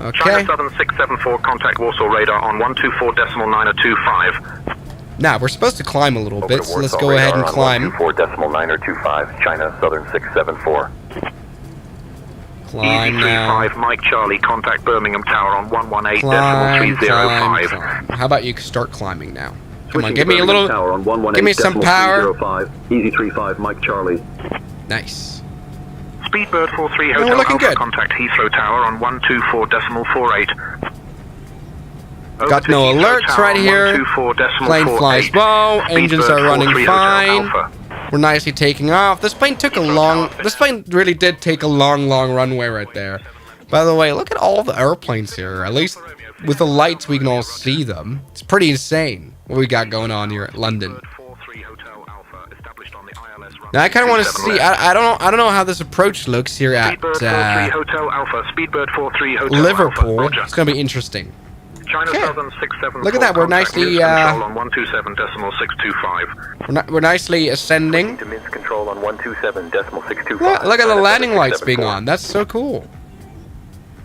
Okay. China Southern 674, contact Warsaw radar on 124.925. Now, we're supposed to climb a little bit, so let's go ahead and climb. 124.925, China Southern 674. Climb now. EZ35 Mike Charlie, contact Birmingham Tower on 118.305. Climb. How about you start climbing now? Come on, give me a little, give me some power. EZ35 Mike Charlie. Nice. Speedbird 43 we're Hotel looking Alpha, good. contact Heathrow Tower on 124.48. Got no alerts right here. Plane flies low. Engines are running fine. We're nicely taking off. This plane took a long... This plane really did take a long runway right there. By the way, look at all the airplanes here. At least with the lights, we can all see them. It's pretty insane what we got going on here at London. Now I kind of want to see. I don't know how this approach looks here at Liverpool. It's gonna be interesting. Okay. Look at that. We're nicely. We're nicely ascending. Look at the landing lights being on. That's so cool.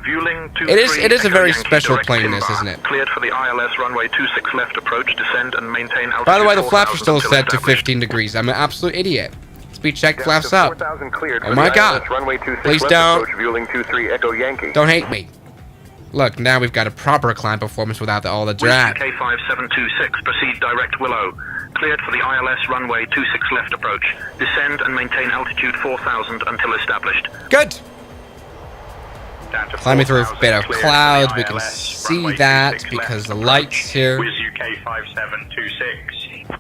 It is a very special plane, this, isn't it? Cleared for the ILS runway 26 left approach, descend and maintain altitude. By the way, the flaps are still set to 15 degrees. I'm an absolute idiot. Speed check, flaps up. Oh my god. Please don't. Don't hate me. Look, now we've got a proper climb performance without all the drag. K5726, proceed direct Willow. Cleared for the ILS runway 26 left approach. Descend and maintain altitude 4000 until established. Good. Climbing through a bit of clouds, we can see that because the lights here. UK5726.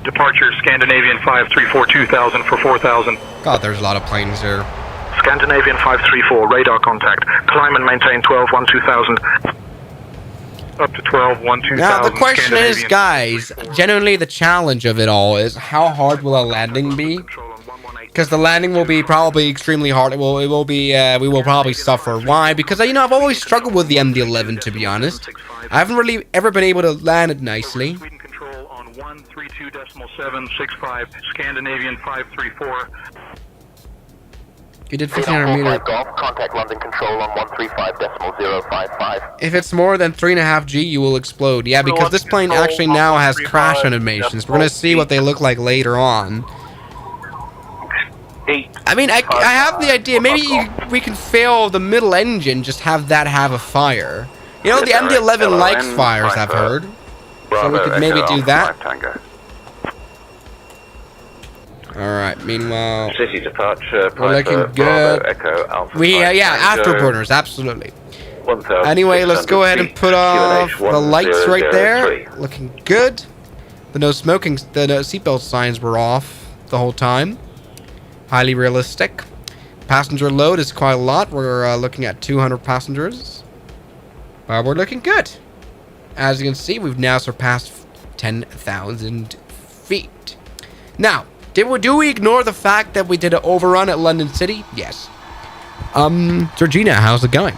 Departure Scandinavian 534 2000 for 4000. God, there's a lot of planes here. Scandinavian 534, radar contact. Climb and maintain 12-1-2000. Up to 12-1-2000. Now the question is, guys, genuinely the challenge of it all is how hard will a landing be? Because the landing will be probably extremely hard. It will be. We will probably suffer. Why? Because I've always struggled with the MD-11, to be honest. I haven't really ever been able to land it nicely. Sweden control on 132.765. Scandinavian 534. We did 1,500 meters. Golf, contact London Control on 135.055. If it's more than 3.5 G, you will explode. Yeah, because this plane actually now has crash animations. We're gonna see what they look like later on. I mean, I have the idea. Maybe we can fail the middle engine, just have that have a fire. You know, the MD-11 likes fires, I've heard. So we could maybe do that. Alright, meanwhile... City departure, we're looking good. Yeah, afterburners, absolutely. Anyway, let's go ahead and put off the lights right there. Looking good. The no smoking, the no seatbelt signs were off the whole time. Highly realistic. Passenger load is quite a lot. We're looking at 200 passengers. But we're looking good. As you can see, we've now surpassed 10,000 feet. Now, do we ignore the fact that we did an overrun at London City? Yes. Georgina, how's it going?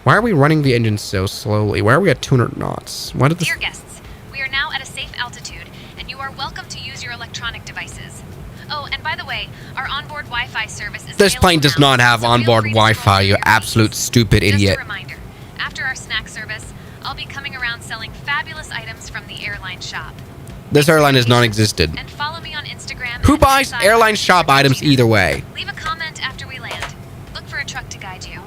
Why are we running the engine so slowly? Why are we at 200 knots? Why did this... Dear guests, we are now at a safe altitude, and you are welcome to use your electronic devices. Oh, and by the way, our onboard Wi-Fi service is... This plane does not have onboard Wi-Fi, you absolute stupid idiot. Just a reminder, after our snack service, I'll be coming around selling fabulous items from the airline shop. This airline is non-existent. And follow me on Instagram. Who buys airline shop items either way? Leave a comment after we land. Look for a truck to guide you.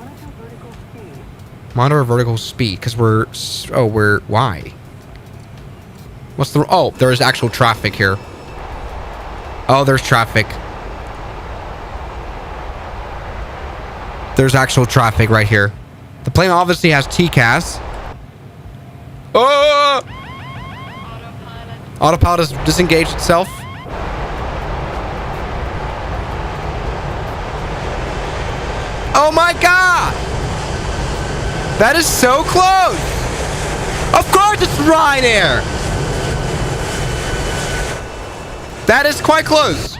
Monitor vertical speed, because why? What's the... Oh, there's actual traffic here. Oh, there's traffic. There's actual traffic right here. The plane obviously has TCAS. Oh! Autopilot has disengaged itself. Oh my god! That is so close! Of course it's Ryanair! That is quite close!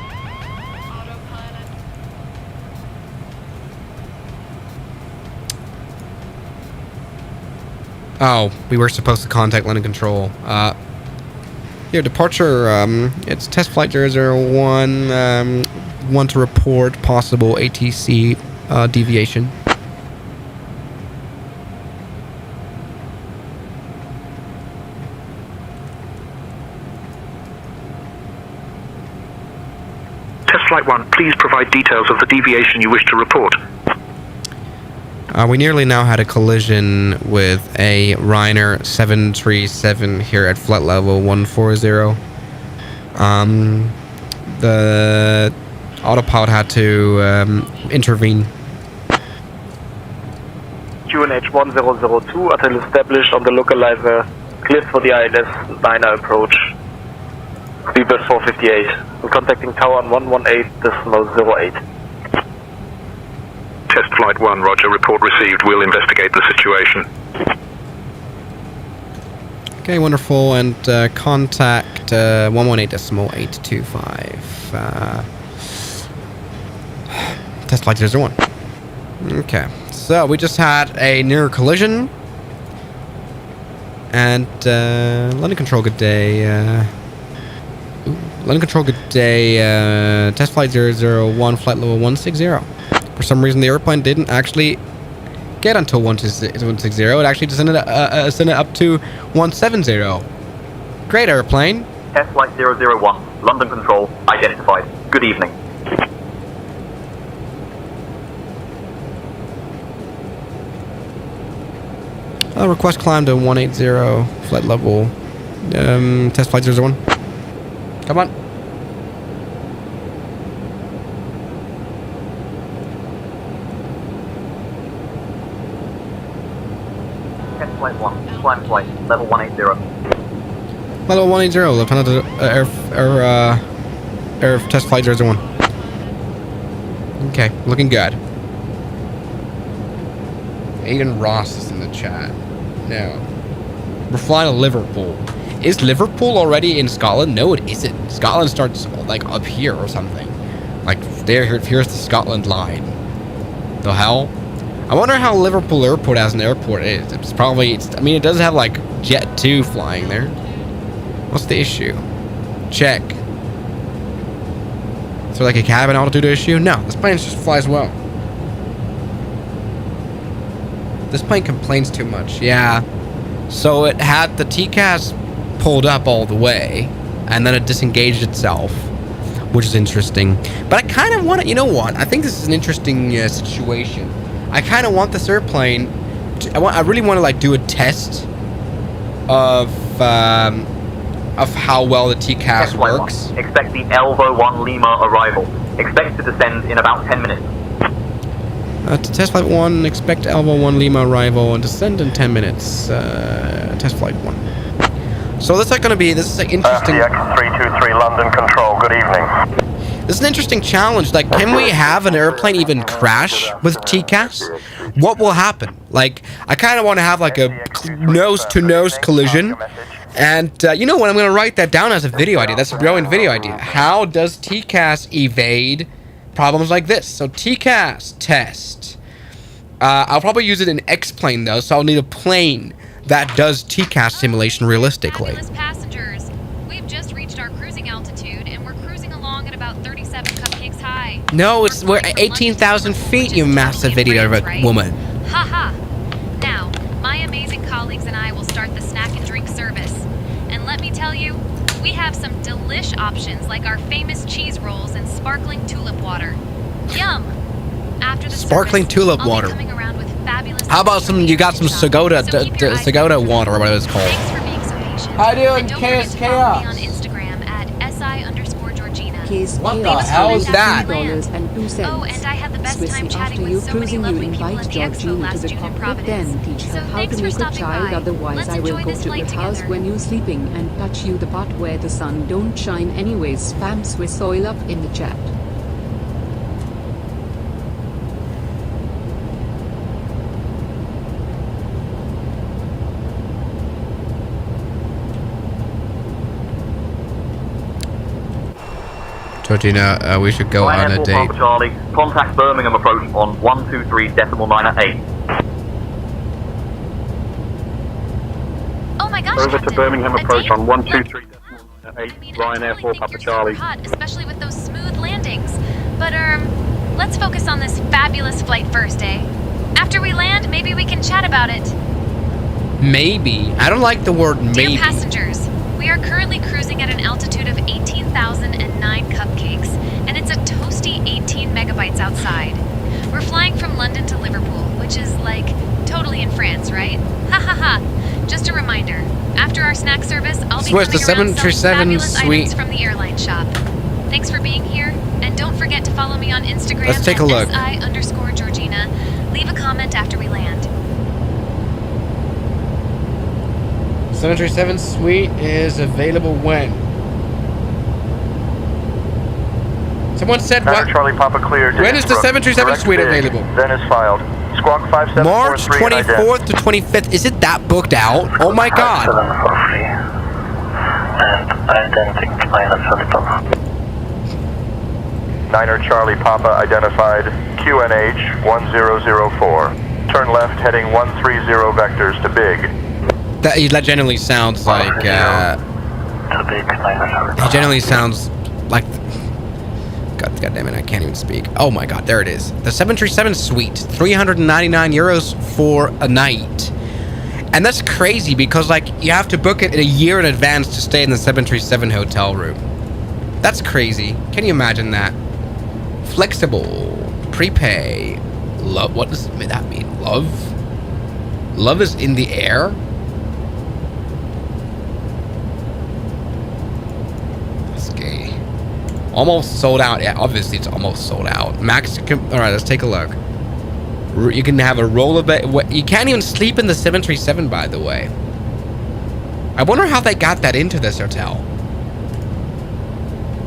Oh, we were supposed to contact London Control. Here, departure, it's test flight 001, want to report possible ATC deviation. Test Flight 1, please provide details of the deviation you wish to report. We nearly now had a collision with a Ryanair 737 here at flight level 140. The autopilot had to intervene. QNH 1002, ATL established on the localizer, cleared for the ILS 9er approach. Speedbird 458. We're contacting tower on 118.08. Test Flight 1, roger, report received. We'll investigate the situation. Okay, wonderful, and contact 118.825. Test Flight 01. Okay, so we just had a near collision. And London Control, good day. London Control, good day. Test Flight 001, flight level 160. For some reason, the airplane didn't actually get until 160. It actually descended up to 170. Great airplane. Test Flight 001, London Control, identified. Good evening. Request climb to 180, flight level. Test Flight 01. Come on. Test Flight 1, climb flight, level 180. Level 180, Lieutenant Air Test Flight 01. Okay, looking good. Aiden Ross is in the chat. No. We're flying to Liverpool. Is Liverpool already in Scotland? No, it isn't. Scotland starts like up here or something. Like here's the Scotland line. The hell? I wonder how Liverpool Airport as an airport is. I mean, it does have like Jet 2 flying there. What's the issue? Check. Is there like a cabin altitude issue? No, this plane just flies well. This plane complains too much. Yeah. So it had the TCAS pulled up all the way, and then it disengaged itself, which is interesting. But I kind of want to, you know what? I think this is an interesting situation. I kind of want this airplane. I really want to like do a test of how well the TCAS works. Expect the Elvo 1 Lima arrival. Expect to descend in about 10 minutes. To test flight 1, expect Elvo 1 Lima arrival and descend in 10 minutes. Test flight 1. So this is going to be, this is like interesting. FTX 323 London Control, good evening. This is an interesting challenge. Like, can we have an airplane even crash with TCAS? What will happen? Like, I kind of want to have like a nose-to-nose collision. And you know what? I'm going to write that down as a video idea. That's a brilliant video idea. How does TCAS evade problems like this? So TCAS test. I'll probably use it in X-plane though, so I'll need a plane that does TCAS simulation realistically. Fabulous passengers, we've just reached our cruising altitude and we're cruising along at about 37 cupcakes high. No, we're at 18,000 feet, you massive idiot of a woman. Haha. Now, my amazing colleagues and I will start the snack and drink service. And let me tell you, we have some delish options like our famous cheese rolls and sparkling tulip water. Yum! After the sparkling service, tulip I'll water. be coming around with fabulous How about some? You got some Sagoda, Sagoda water, or whatever it's called. Thanks for being so patient. How you doing, And don't forget Chaos to follow me Chaos? on Instagram at SI_Georgina. What the hell is that? Oh, and I had the best time chatting with so many lovely people at the expo last June in Providence. Then teach her So how thanks to for make a stopping child, by. otherwise Let's I will enjoy go this to your flight house together. when you're sleeping and touch you the part where the sun don't shine anyways. Spam Swiss oil up in the chat. Georgina, we should go on a date. Charlie, contact Birmingham approach on 123.9 Oh my gosh, Over to Captain. Birmingham A approach date? on Look, 123.8 Ryanair 4 Papa Charlie. hot, especially with those smooth landings. But, let's focus on this fabulous flight first, eh? After we land, maybe we can chat about it. Maybe. I don't like the word maybe. Dear passengers, we are currently cruising at an altitude of 18,009 cupcakes, and it's a toasty 18 megabytes outside. We're flying from London to Liverpool, which is, like, totally in France, right? Ha ha ha. Just a reminder, after our snack service, I'll be Switch coming to around selling 737 fabulous suite. items from the airline shop. Thanks for being here, and don't forget to follow me on Instagram Let's take a look. at SI_Georgina. Leave a comment after we land. 737 suite is available when? Someone said what? Charlie Papa clear. When is the 737 suite available? Then is filed. Squawk 5743 March 24th to 25th. Is it that booked out? Oh my god. Niner Charlie Papa identified QNH 1004. Turn left heading 130 vectors to Big. That generally sounds like, he generally sounds like, God damn it, I can't even speak. Oh my god, there it is. The 737 suite, 399 euros for a night. And that's crazy because, like, you have to book it a year in advance to stay in the 737 hotel room. That's crazy. Can you imagine that? Flexible, prepay, love. What does that mean? Love? Love is in the air? That's gay. Almost sold out. Yeah, obviously it's almost sold out. Max, all right, let's take a look. You can have a roll of it. You can't even sleep in the 737, by the way. I wonder how they got that into this hotel.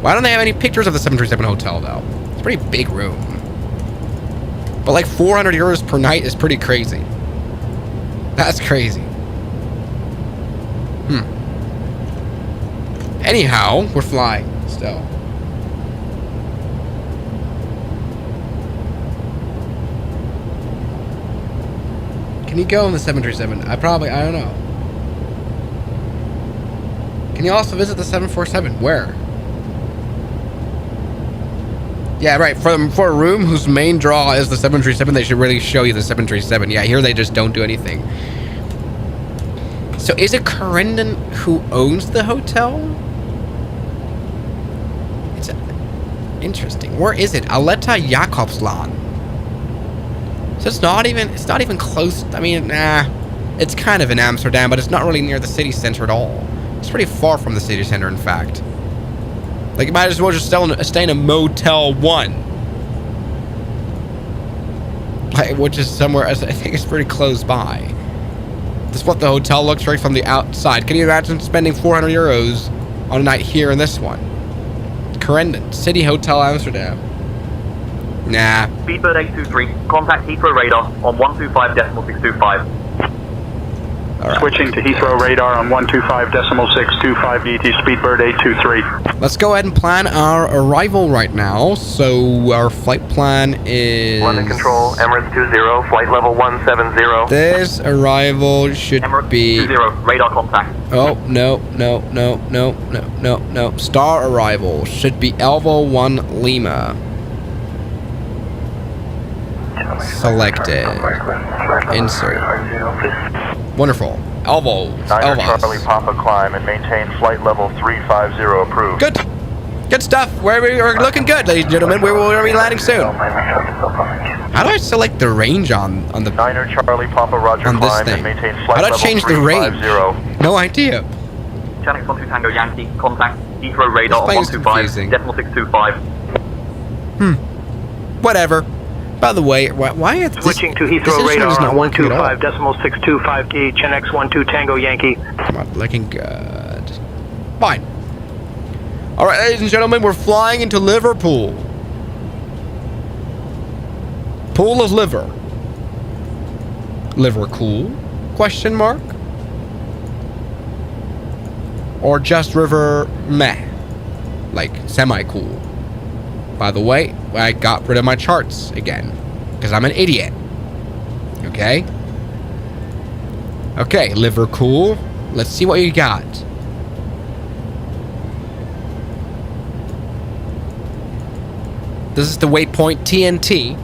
Why don't they have any pictures of the 737 hotel, though? It's a pretty big room. But like 400 euros per night is pretty crazy. That's crazy. Anyhow, we're flying still. Can you go on the 737? I don't know. Can you also visit the 747? Where? Yeah, right. For a room whose main draw is the 737, they should really show you the 737. Yeah, here they just don't do anything. So is it Corendon who owns the hotel? It's interesting. Where is it? Aletta Jakobsland. So it's not even close. I mean, it's kind of in Amsterdam, but it's not really near the city center at all. It's pretty far from the city center, in fact. Like, you might as well just stay in a Motel 1. Like, which is somewhere, I think it's pretty close by. This is what the hotel looks like from the outside. Can you imagine spending 400 euros on a night here in this one? Corendon, City Hotel Amsterdam. Nah. Speedbird 823, contact Heathrow radar on 125.625. Right. Switching to Heathrow radar on 125.625 ET Speedbird 823. Let's go ahead and plan our arrival right now. So our flight plan is... London Control, Emirates 20, flight level 170. This arrival should Emirates be... 20, radar contact. Oh, no. Star arrival should be Elvo 1 Lima. Selected. Insert. Wonderful. Elvo. 9 Charlie Papa climb and maintain flight level 350 approved. Good. Good stuff. We're looking good, ladies and gentlemen. We will be landing soon. How do I select the range on the 9 Charlie Papa Roger on this climb thing? and maintain flight How do I level change the range? 350. No idea. Channel 12 Tango Yankee, contact Heathrow radar on 125.625. Whatever. By the way, why is this... Switching to Heathrow radar on 125.625 key, Chin X12 Tango Yankee. Come on, looking good. Fine. Alright, ladies and gentlemen, we're flying into Liverpool. Pool of liver. Liver cool? Question mark? Or just river meh? Like, semi-cool. By the way, I got rid of my charts again. Because I'm an idiot. Okay? Okay, liver cool. Let's see what you got. This is the waypoint TNT.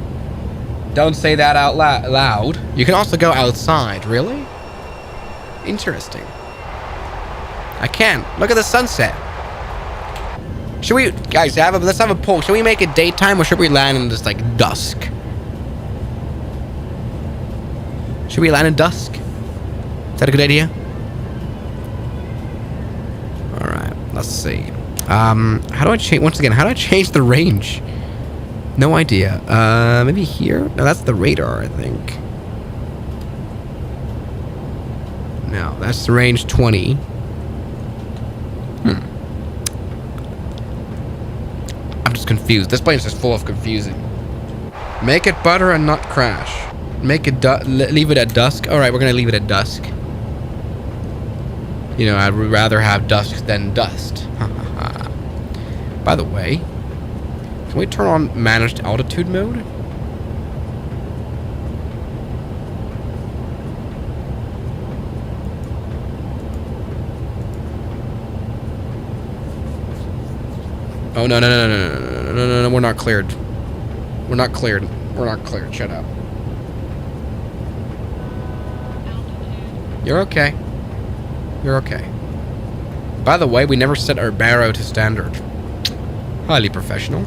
Don't say that out loud. You can also go outside. Really? Interesting. I can. Look at the sunset. Should we, guys, let's have a poll. Should we make it daytime or should we land in just like dusk? Should we land in dusk? Is that a good idea? Alright, let's see. How do I change, once again, how do I change the range? No idea. Maybe here? No, that's the radar, I think. No, that's the range 20. I'm just confused. This plane is just full of confusing. Make it butter and not crash. Make it leave it at dusk. All right, we're gonna leave it at dusk. You know, I'd rather have dusk than dust. By the way, can we turn on managed altitude mode? Oh, no, we're not cleared. We're not cleared. We're not cleared. Shut up. You're okay. You're okay. By the way, we never set our baro to standard. Highly professional.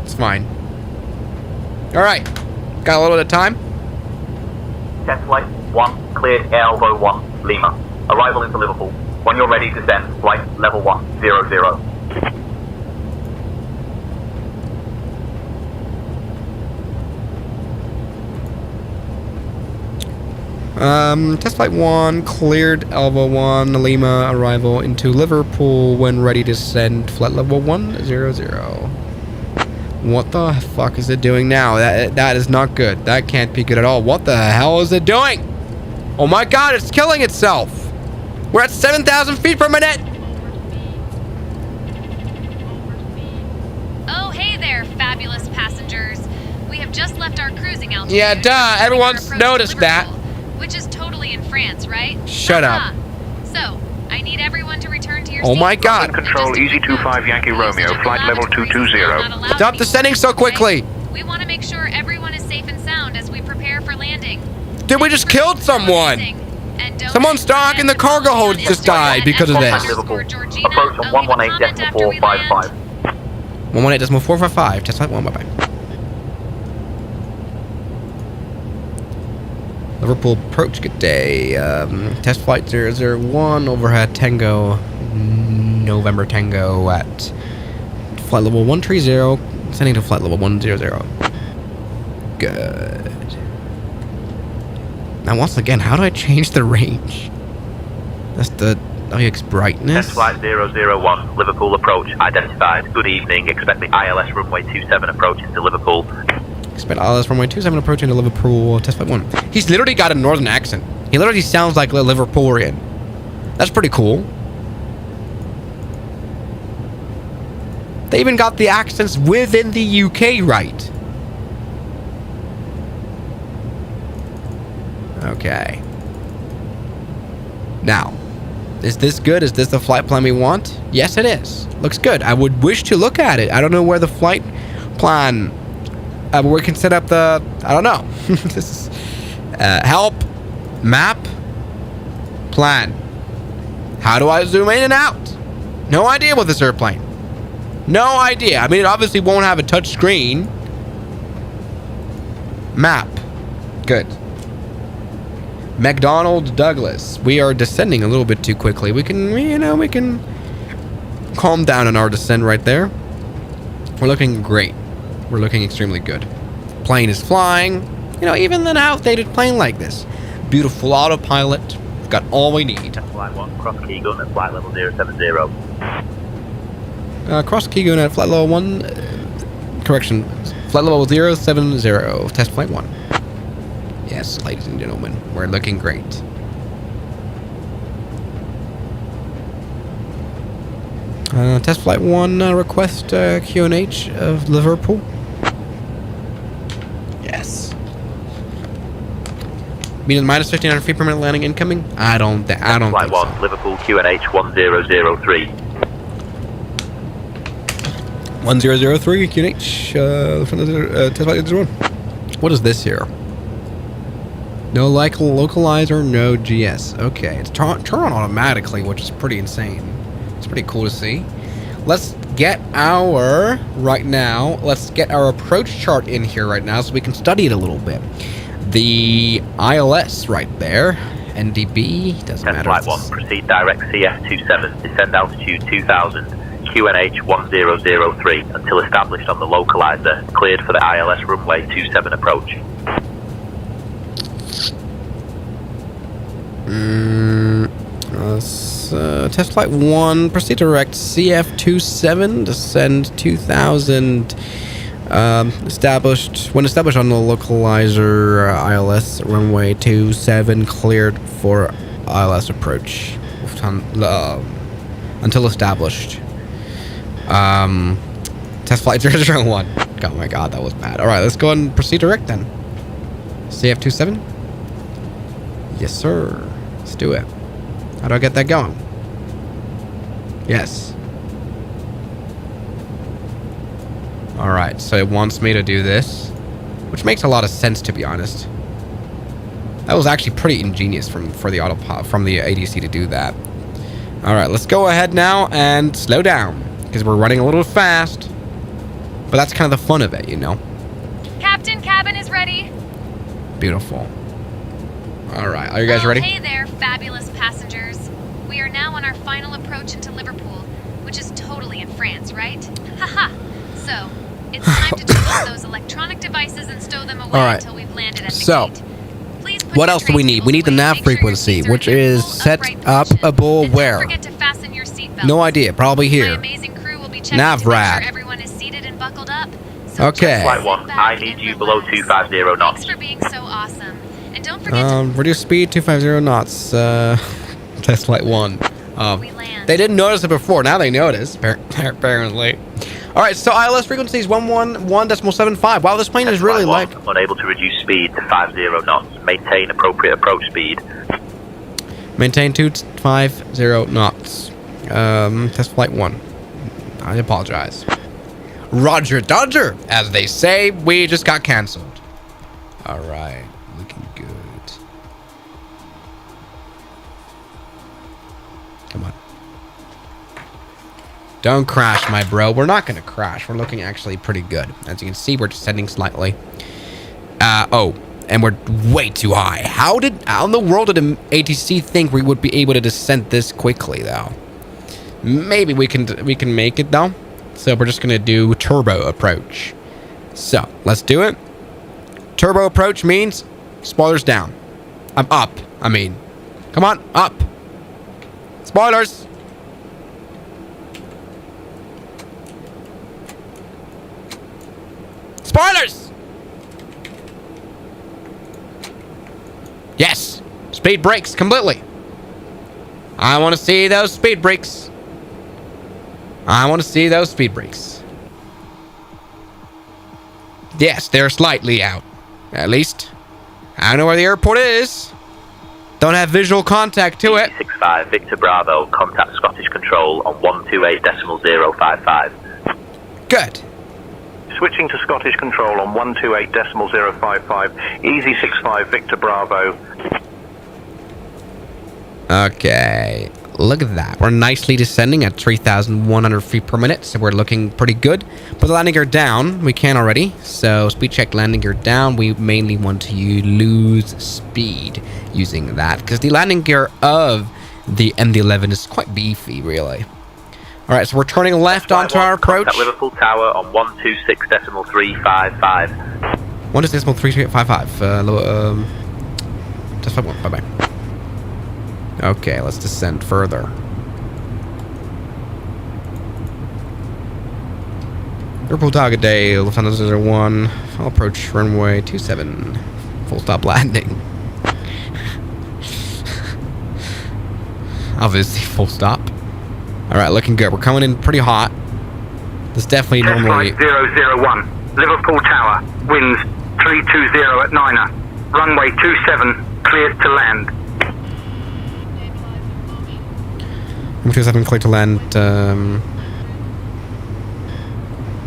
It's fine. Alright. Got a little bit of time? Test flight 1, cleared Elvo 1, Lima. Arrival into Liverpool. When you're ready, descend. Flight level 100. Test flight 1, cleared Elvo 1, Lima, arrival into Liverpool. When ready, descend. Flight level 100. What the fuck is it doing now? That is not good. That can't be good at all. What the hell is it doing? Oh my god, it's killing itself. We're at 7,000 feet per minute. Oh, hey there, fabulous passengers. We have just left our cruising altitude. Yeah, duh. Everyone's noticed that. Which is totally in France, right? Shut up. So, I I need everyone to return to your Oh my God. Control, Easy 25 Yankee Romeo, flight level 220. Stop descending so quickly. We want to make sure everyone is safe and sound as we prepare for landing. Dude, we just killed someone. Someone stuck in the cargo hold just died because of this. Approach on 118.455. 118.455. Test flight 1, bye-bye. Liverpool approach, good day. Test flight 001, overhead Tango, November Tango at flight level 130, sending to flight level 100. Good. Now once again, how do I change the range? That's the IX brightness. Test flight 001, Liverpool approach identified. Good evening, expect the ILS runway 27 approach into Liverpool. Expect ILS runway 27 approaching to Liverpool, test flight 1. He's literally got a northern accent. He literally sounds like a Liverpoolian. That's pretty cool. They even got the accents within the UK right. Okay. Now, is this good? Is this the flight plan we want? Yes, it is. Looks good. I would wish to look at it. I don't know where the flight plan... we can set up the... I don't know. This is... help. Map. Plan. How do I zoom in and out? No idea with this airplane. No idea. I mean, it obviously won't have a touch screen. Map. Good. McDonald Douglas. We are descending a little bit too quickly. We can, you know, we can calm down on our descent right there. We're looking great. We're looking extremely good. Plane is flying. You know, even an outdated plane like this. Beautiful autopilot. We've got all we need. Flight 1, cross Keygun at flight level 070. Cross Keygun at flight level 1. Correction. Flight level 070. Test flight 1. Yes, ladies and gentlemen. We're looking great. Test flight 1, request QNH of Liverpool. Yes. Meaning minus 1,500 feet per minute landing incoming? I don't think Flight 1, so. Liverpool QNH 1003. 1003 QNH, test flight 01. What is this here? No localizer, no GS. Okay, it's turn on automatically, which is pretty insane. It's pretty cool to see. Let's get our, let's get our approach chart in here right now so we can study it a little bit. The ILS right there, NDB, doesn't matter. Flight 1, proceed direct CF27, descend altitude 2000, QNH 1003, until established on the localizer, cleared for the ILS runway 27 approach. Test flight 1, proceed direct CF27, descend 2000, established on the localizer, ILS runway 27, cleared for ILS approach, until established. Test flight 001. Oh my god, that was bad. Alright, let's go ahead and proceed direct then. CF27? Yes, sir. Let's do it. How do I get that going? Yes. Alright, so it wants me to do this, which makes a lot of sense, to be honest. That was actually pretty ingenious from the ADC to do that. Alright, let's go ahead now and slow down, because we're running a little fast. But that's kind of the fun of it, you know? Captain, cabin is ready. Beautiful. Alright, are you guys ready? Hey there, fabulous passengers. We are now on our final approach into Liverpool, which is totally in France, right? Haha. So, it's time to turn off those electronic devices and stow them away until we've landed at the gate. Please put what else do we need? We need the nav frequency, which is set up-able where? Don't forget to fasten your seatbelts. No idea, probably here. My amazing crew will be checking Nav to make rad. sure everyone is seated and buckled up. So Okay. Flight 1, I need you below 250 knots. Thanks for being so awesome. And don't forget to Reduce speed 250 knots. Test flight 1. They didn't notice it before. Now they notice, apparently. Alright, so ILS frequency is 111.75. Wow, this plane is really light. Unable to reduce speed to 50 knots. Maintain appropriate approach speed. Maintain 250 knots. Test flight 1. I apologize. Roger Dodger! As they say, we just got cancelled. Alright, looking good. Come on. Don't crash, my bro. We're not gonna crash. We're looking actually pretty good. As you can see, we're descending slightly. Oh, and we're way too high. How in the world did ATC think we would be able to descend this quickly, though? Maybe we can make it, though. So we're just gonna do turbo approach. So let's do it. Turbo approach means spoilers down. I'm up. I mean, come on, up. Spoilers. Spoilers. Yes. Speed brakes completely. I want to see those speed brakes. I want to see those speed brakes. Yes, they're slightly out. At least. I don't know where the airport is. Don't have visual contact to it. 65 Victor Bravo, contact Scottish Control on 128.055. Good. Switching to Scottish Control on 128.055. Easy 65 Victor Bravo. Okay. Look at that. We're nicely descending at 3,100 feet per minute, so we're looking pretty good. Put the landing gear down. We can already. So speed check landing gear down. We mainly want to lose speed using that, because the landing gear of the MD-11 is quite beefy, really. All right, so we're turning left onto our approach. Contact Liverpool Tower on 126.355. 126.355. Just flight 1. Bye-bye. Okay, let's descend further. Liverpool Tower, good day. Lufthansa 01. I'll approach runway 27. Full stop landing. Obviously, full stop. Alright, looking good. We're coming in pretty hot. This definitely Test normally... flight 001. Liverpool Tower. Winds 320 at 9er. Runway 27. Cleared to land. 27 clear to land.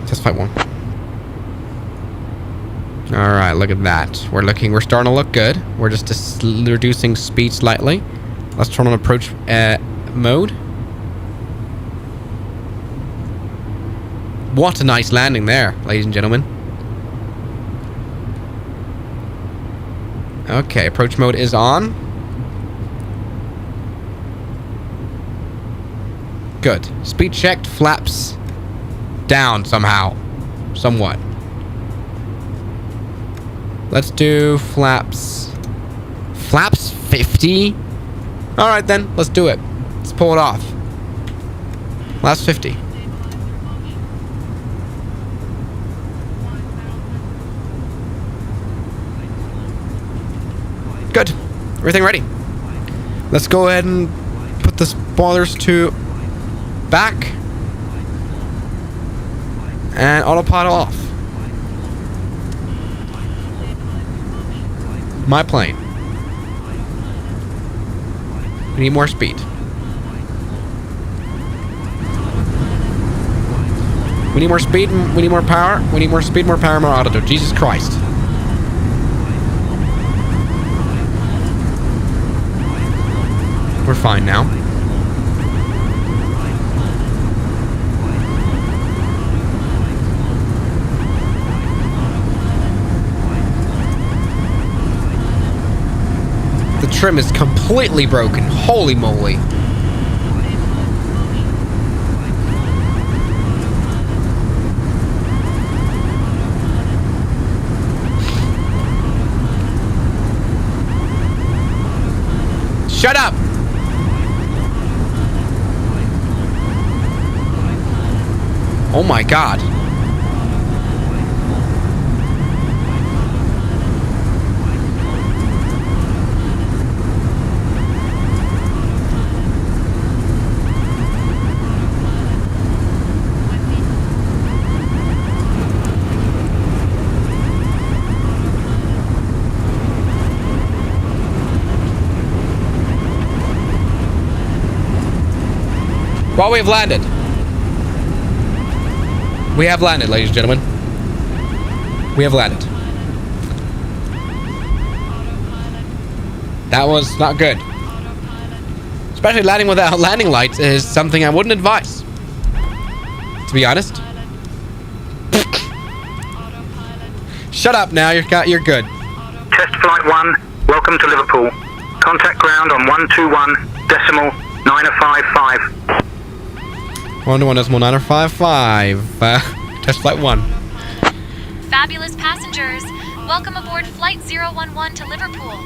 Test flight 1. Alright, look at that. We're starting to look good. We're just reducing speed slightly. Let's turn on approach mode. What a nice landing there, ladies and gentlemen. Okay, approach mode is on. Good. Speed checked, flaps down somehow. Somewhat. Let's do flaps. Flaps 50? Alright then, let's do it. Let's pull it off. Last 50. Good. Everything ready. Let's go ahead and put the spoilers to back. And autopilot off. My plane. We need more speed. We need more speed, we need more power. We need more speed, more power, more altitude. Jesus Christ. We're fine now. The trim is completely broken. Holy moly. Shut up! Oh my God. Well, we have landed. We have landed, ladies and gentlemen. We have landed. That was not good. Especially landing without landing lights is something I wouldn't advise. To be honest. Shut up now, you're good. Test Flight 1, welcome to Liverpool. Contact ground on 121.955. 121.955. Test Flight 1. Fabulous passengers, welcome aboard Flight 011 to Liverpool.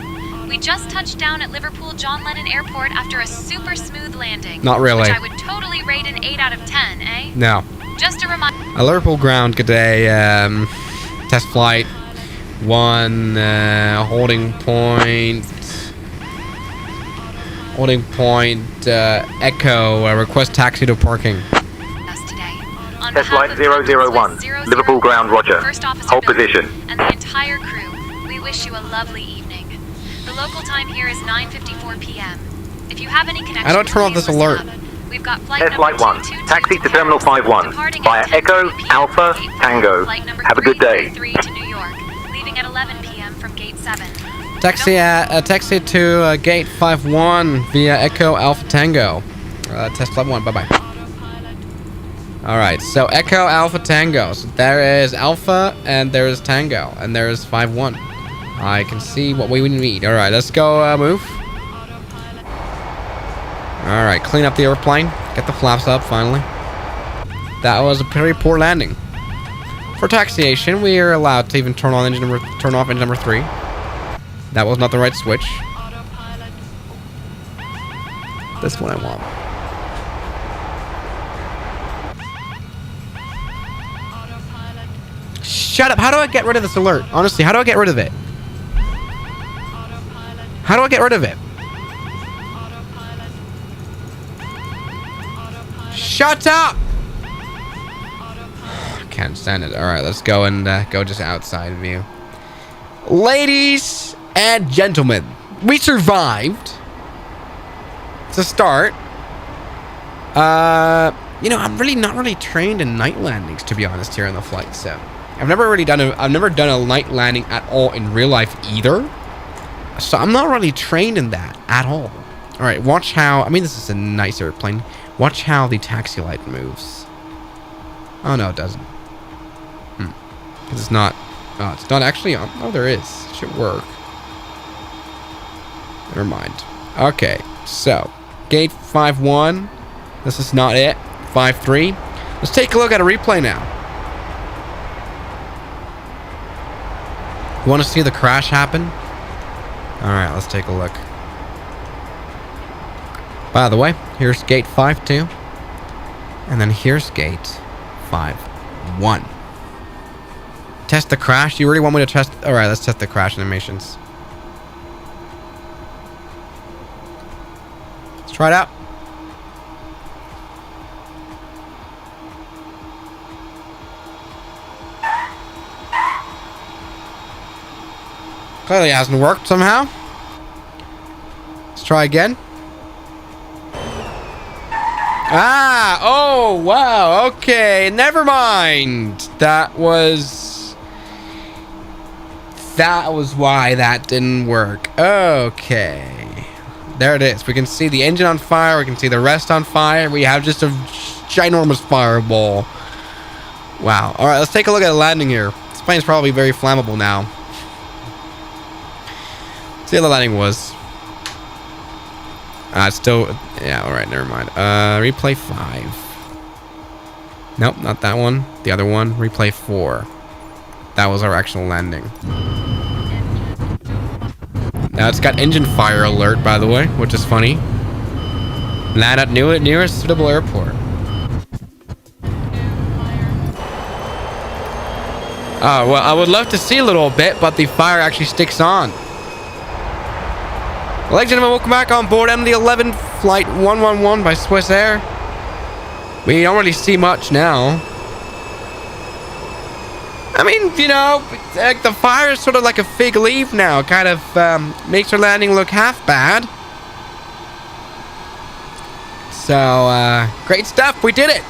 We just touched down at Liverpool John Lennon Airport after a super smooth landing. Not really. Which I would totally rate an 8 out of 10, eh? No. Just a reminder. Liverpool ground, good day. Test Flight 1, holding point. Holding point, Echo, request taxi to parking. Test Flight 001, Liverpool ground, roger. Hold position. And the entire crew, we wish you a lovely evening. The local time here is 9:54 p.m. If you have any connections, I don't turn off this alert. We've got flight Test Flight 1, taxi to Terminal 51 via Echo, Alpha, Tango. Have a good day. To New York, leaving at 11 p.m. from Gate 7. Taxi to Gate 51 via Echo Alpha Tango. Test Flight 1, bye-bye. Alright, so Echo Alpha Tango. So there is Alpha and there is Tango. And there is 5-1. I can see what we need. Alright, let's go move. Alright, clean up the airplane. Get the flaps up finally. That was a pretty poor landing. For taxiation, we are allowed to even turn off engine number 3. That was not the right switch. This one I want. Shut up! How do I get rid of this alert? Honestly, how do I get rid of it? How do I get rid of it? Shut up! Can't stand it. Alright, let's go and go just outside view. Ladies and gentlemen, we survived. To start. You know, I'm really not really trained in night landings, to be honest, here on the flight sim. I've never done a night landing at all in real life either. So I'm not really trained in that at all. Alright, watch how, I mean, this is a nice airplane. Watch how the taxi light moves. Oh no, it doesn't. It's not, oh, it's not actually on. Oh, there is. It should work. Never mind. Okay, so Gate 5-1. This is not it. 5-3. Let's take a look at a replay now. You want to see the crash happen? Alright, let's take a look. By the way, here's Gate 5-2. And then here's Gate 5-1. Test the crash? You really want me to test? Alright, let's test the crash animations. Let's try it out. Clearly hasn't worked somehow. Let's try again. Ah! Oh, wow. Okay, never mind. That was why that didn't work. Okay. There it is. We can see the engine on fire. We can see the rest on fire. We have just a ginormous fireball. Wow. All right, let's take a look at the landing here. This plane's probably very flammable now. See how the landing was. It's still, yeah, all right, never mind. Replay 5. Nope, not that one. The other one, replay 4. That was our actual landing. Now it's got engine fire alert, by the way, which is funny. Land at nearest suitable airport. Oh, well, I would love to see a little bit, but the fire actually sticks on. Ladies and gentlemen, welcome back on board MD-11 Flight 111 by Swiss Air. We don't really see much now. I mean, you know, the fire is sort of like a fig leaf now. It kind of makes our landing look half bad. So, great stuff. We did it.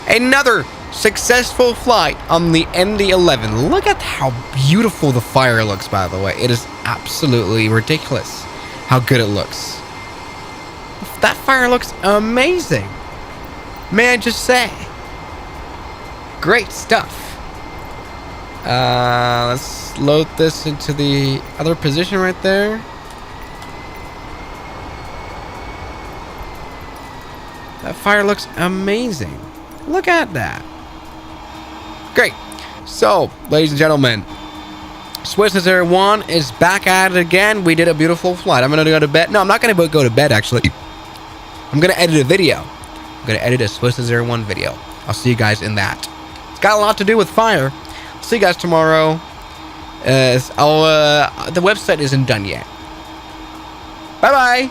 Another successful flight on the MD-11. Look at how beautiful the fire looks, by the way. It is absolutely ridiculous how good it looks. That fire looks amazing. May I just say? Great stuff. Let's load this into the other position right there. That fire looks amazing. Look at that. Great. So, ladies and gentlemen, Swiss 01 is back at it again. We did a beautiful flight. I'm going to go to bed. No, I'm not going to go to bed, actually. I'm going to edit a video. I'm going to edit a Swiss 01 video. I'll see you guys in that. It's got a lot to do with fire. I'll see you guys tomorrow. The website isn't done yet. Bye-bye.